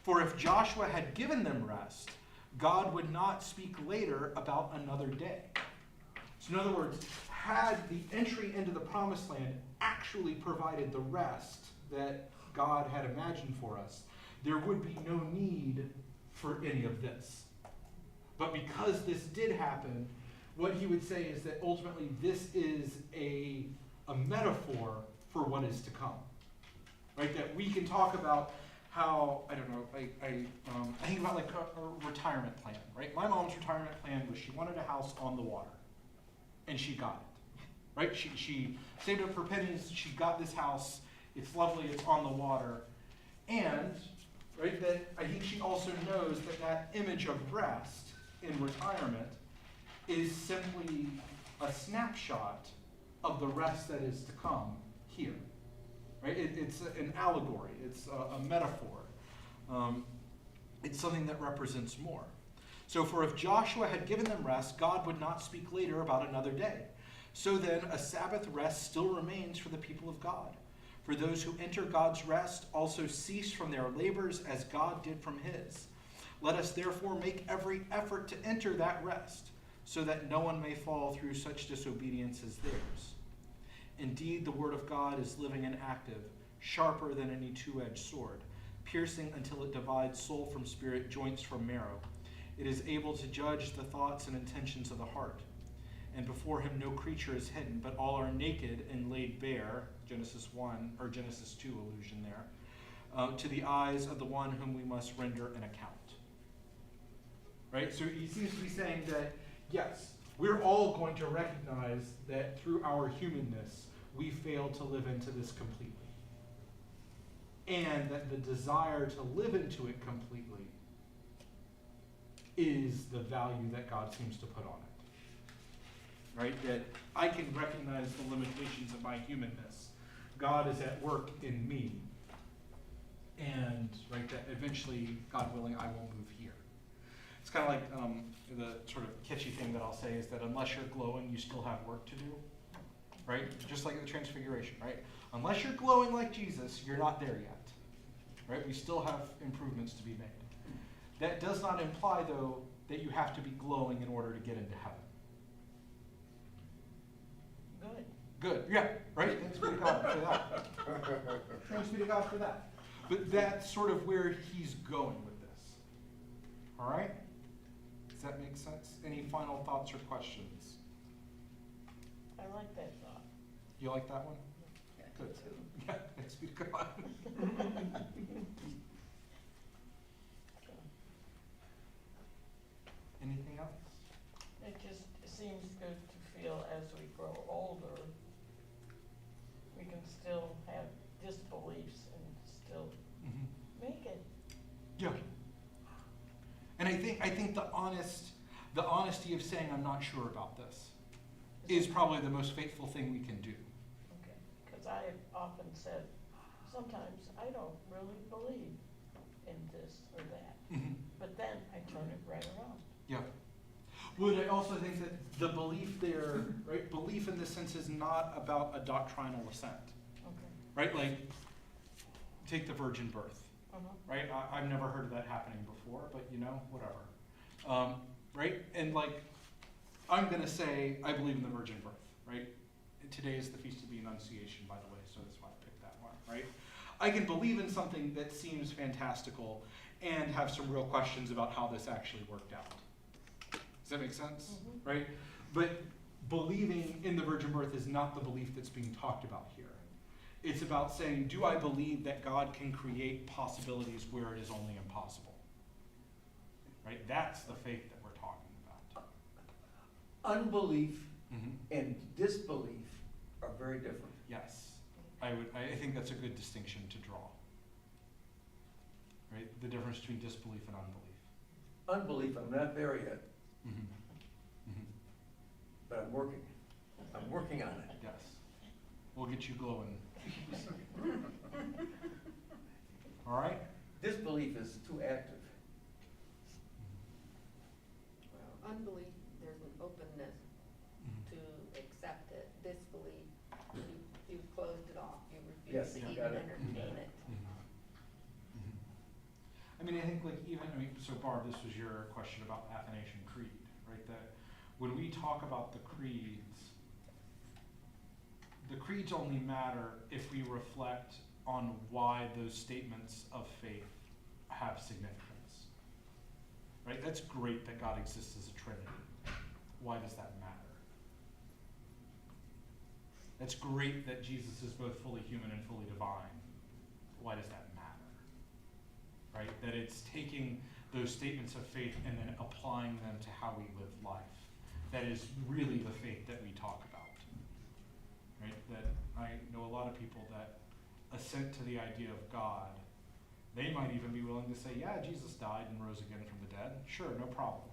For if Joshua had given them rest, God would not speak later about another day. So in other words, had the entry into the promised land actually provided the rest that God had imagined for us, there would be no need for any of this. But because this did happen, what he would say is that ultimately this is a metaphor for what is to come. Right? That we can talk about how, I don't know, I think about like a retirement plan, right? My mom's retirement plan was she wanted a house on the water, and she got it, right? She saved up her pennies, she got this house, it's lovely, it's on the water, and, right, that I think she also knows that that image of rest in retirement is simply a snapshot of the rest that is to come here. Right? It's an allegory. It's a metaphor. It's something that represents more. So for if Joshua had given them rest, God would not speak later about another day. So then a Sabbath rest still remains for the people of God. For those who enter God's rest also cease from their labors as God did from his. Let us therefore make every effort to enter that rest, so that no one may fall through such disobedience as theirs. Indeed, the word of God is living and active, sharper than any two-edged sword, piercing until it divides soul from spirit, joints from marrow. It is able to judge the thoughts and intentions of the heart. And before him no creature is hidden, but all are naked and laid bare, Genesis 1, or Genesis 2 allusion there, to the eyes of the one whom we must render an account. Right? So he seems to be saying that, yes, we're all going to recognize that through our humanness, we fail to live into this completely. And that the desire to live into it completely is the value that God seems to put on it. Right? That I can recognize the limitations of my humanness. God is at work in me. And, right, that eventually, God willing, I will move here. It's kind of like the sort of kitschy thing that I'll say is that unless you're glowing, you still have work to do, right? Just like the Transfiguration, right? Unless you're glowing like Jesus, you're not there yet, right? We still have improvements to be made. That does not imply, though, that you have to be glowing in order to get into heaven. Good, yeah, right? Thanks be to God for that. Thanks be to God for that. But that's sort of where he's going with this. All right? Does that make sense? Any final thoughts or questions? I like that thought. You like that one? Good. Yeah, thanks be to God. Anything else? It just seems good to older, we can still have disbeliefs and still Mhm. make it. Yeah. And I think the honesty of saying I'm not sure about this is probably the most faithful thing we can do. Okay, because I have often said, sometimes I don't really believe in this or that, Mhm. but then I turn it right around. Yeah. Would I also think that the belief there, right? Belief in this sense is not about a doctrinal assent, Okay. right? Like, take the virgin birth, Uh-huh. right? I've never heard of that happening before, but you know, whatever. Right? And like, I'm gonna say I believe in the virgin birth, right? Today is the Feast of the Annunciation, by the way, so that's why I picked that one, right? I can believe in something that seems fantastical and have some real questions about how this actually worked out. Does that make sense? Mhm. Right? But believing in the virgin birth is not the belief that's being talked about here. It's about saying, do I believe that God can create possibilities where it is only impossible? Right? That's the faith that we're talking about. Unbelief Mhm. and disbelief are very different. Yes. I think that's a good distinction to draw. Right? The difference between disbelief and unbelief. Unbelief, I'm not there yet, Mhm. Mhm. but I'm working. I'm working on it. Yes. We'll get you glowing. All right? Disbelief is too active. Well, unbelief, there's an openness Mhm. to accept it. Disbelief, you've closed it off, you Yes, refuse to you even got it. entertain it. Mhm. I mean, I think like so Barb, this was your question about Athanasian Creed, right? That when we talk about the creeds only matter if we reflect on why those statements of faith have significance. Right? That's great that God exists as a Trinity. Why does that matter? That's great that Jesus is both fully human and fully divine. Why does that matter? Right? That it's taking those statements of faith and then applying them to how we live life. That is really the faith that we talk about. Right? That I know a lot of people that assent to the idea of God. They might even be willing to say, yeah, Jesus died and rose again from the dead. Sure, no problem.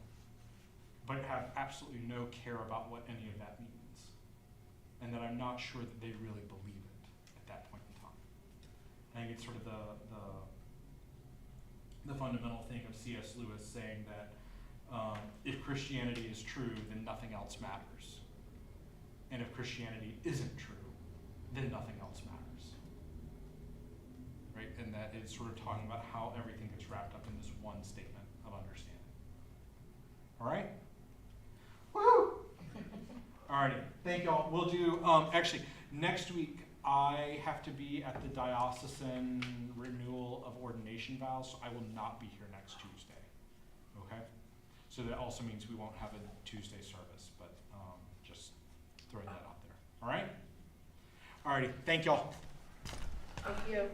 But have absolutely no care about what any of that means. And that I'm not sure that they really believe it at that point in time. I think it's sort of the fundamental thing of C.S. Lewis saying that if Christianity is true, then nothing else matters. And if Christianity isn't true, then nothing else matters. Right? And that it's sort of talking about how everything gets wrapped up in this one statement of understanding. All right? Woohoo! Alrighty, thank y'all. We'll do, actually, next week I have to be at the diocesan renewal of ordination vows, so I will not be here next Tuesday. Okay? So that also means we won't have a Tuesday service, but just throwing that out there. All right? Alrighty, thank y'all. Thank you.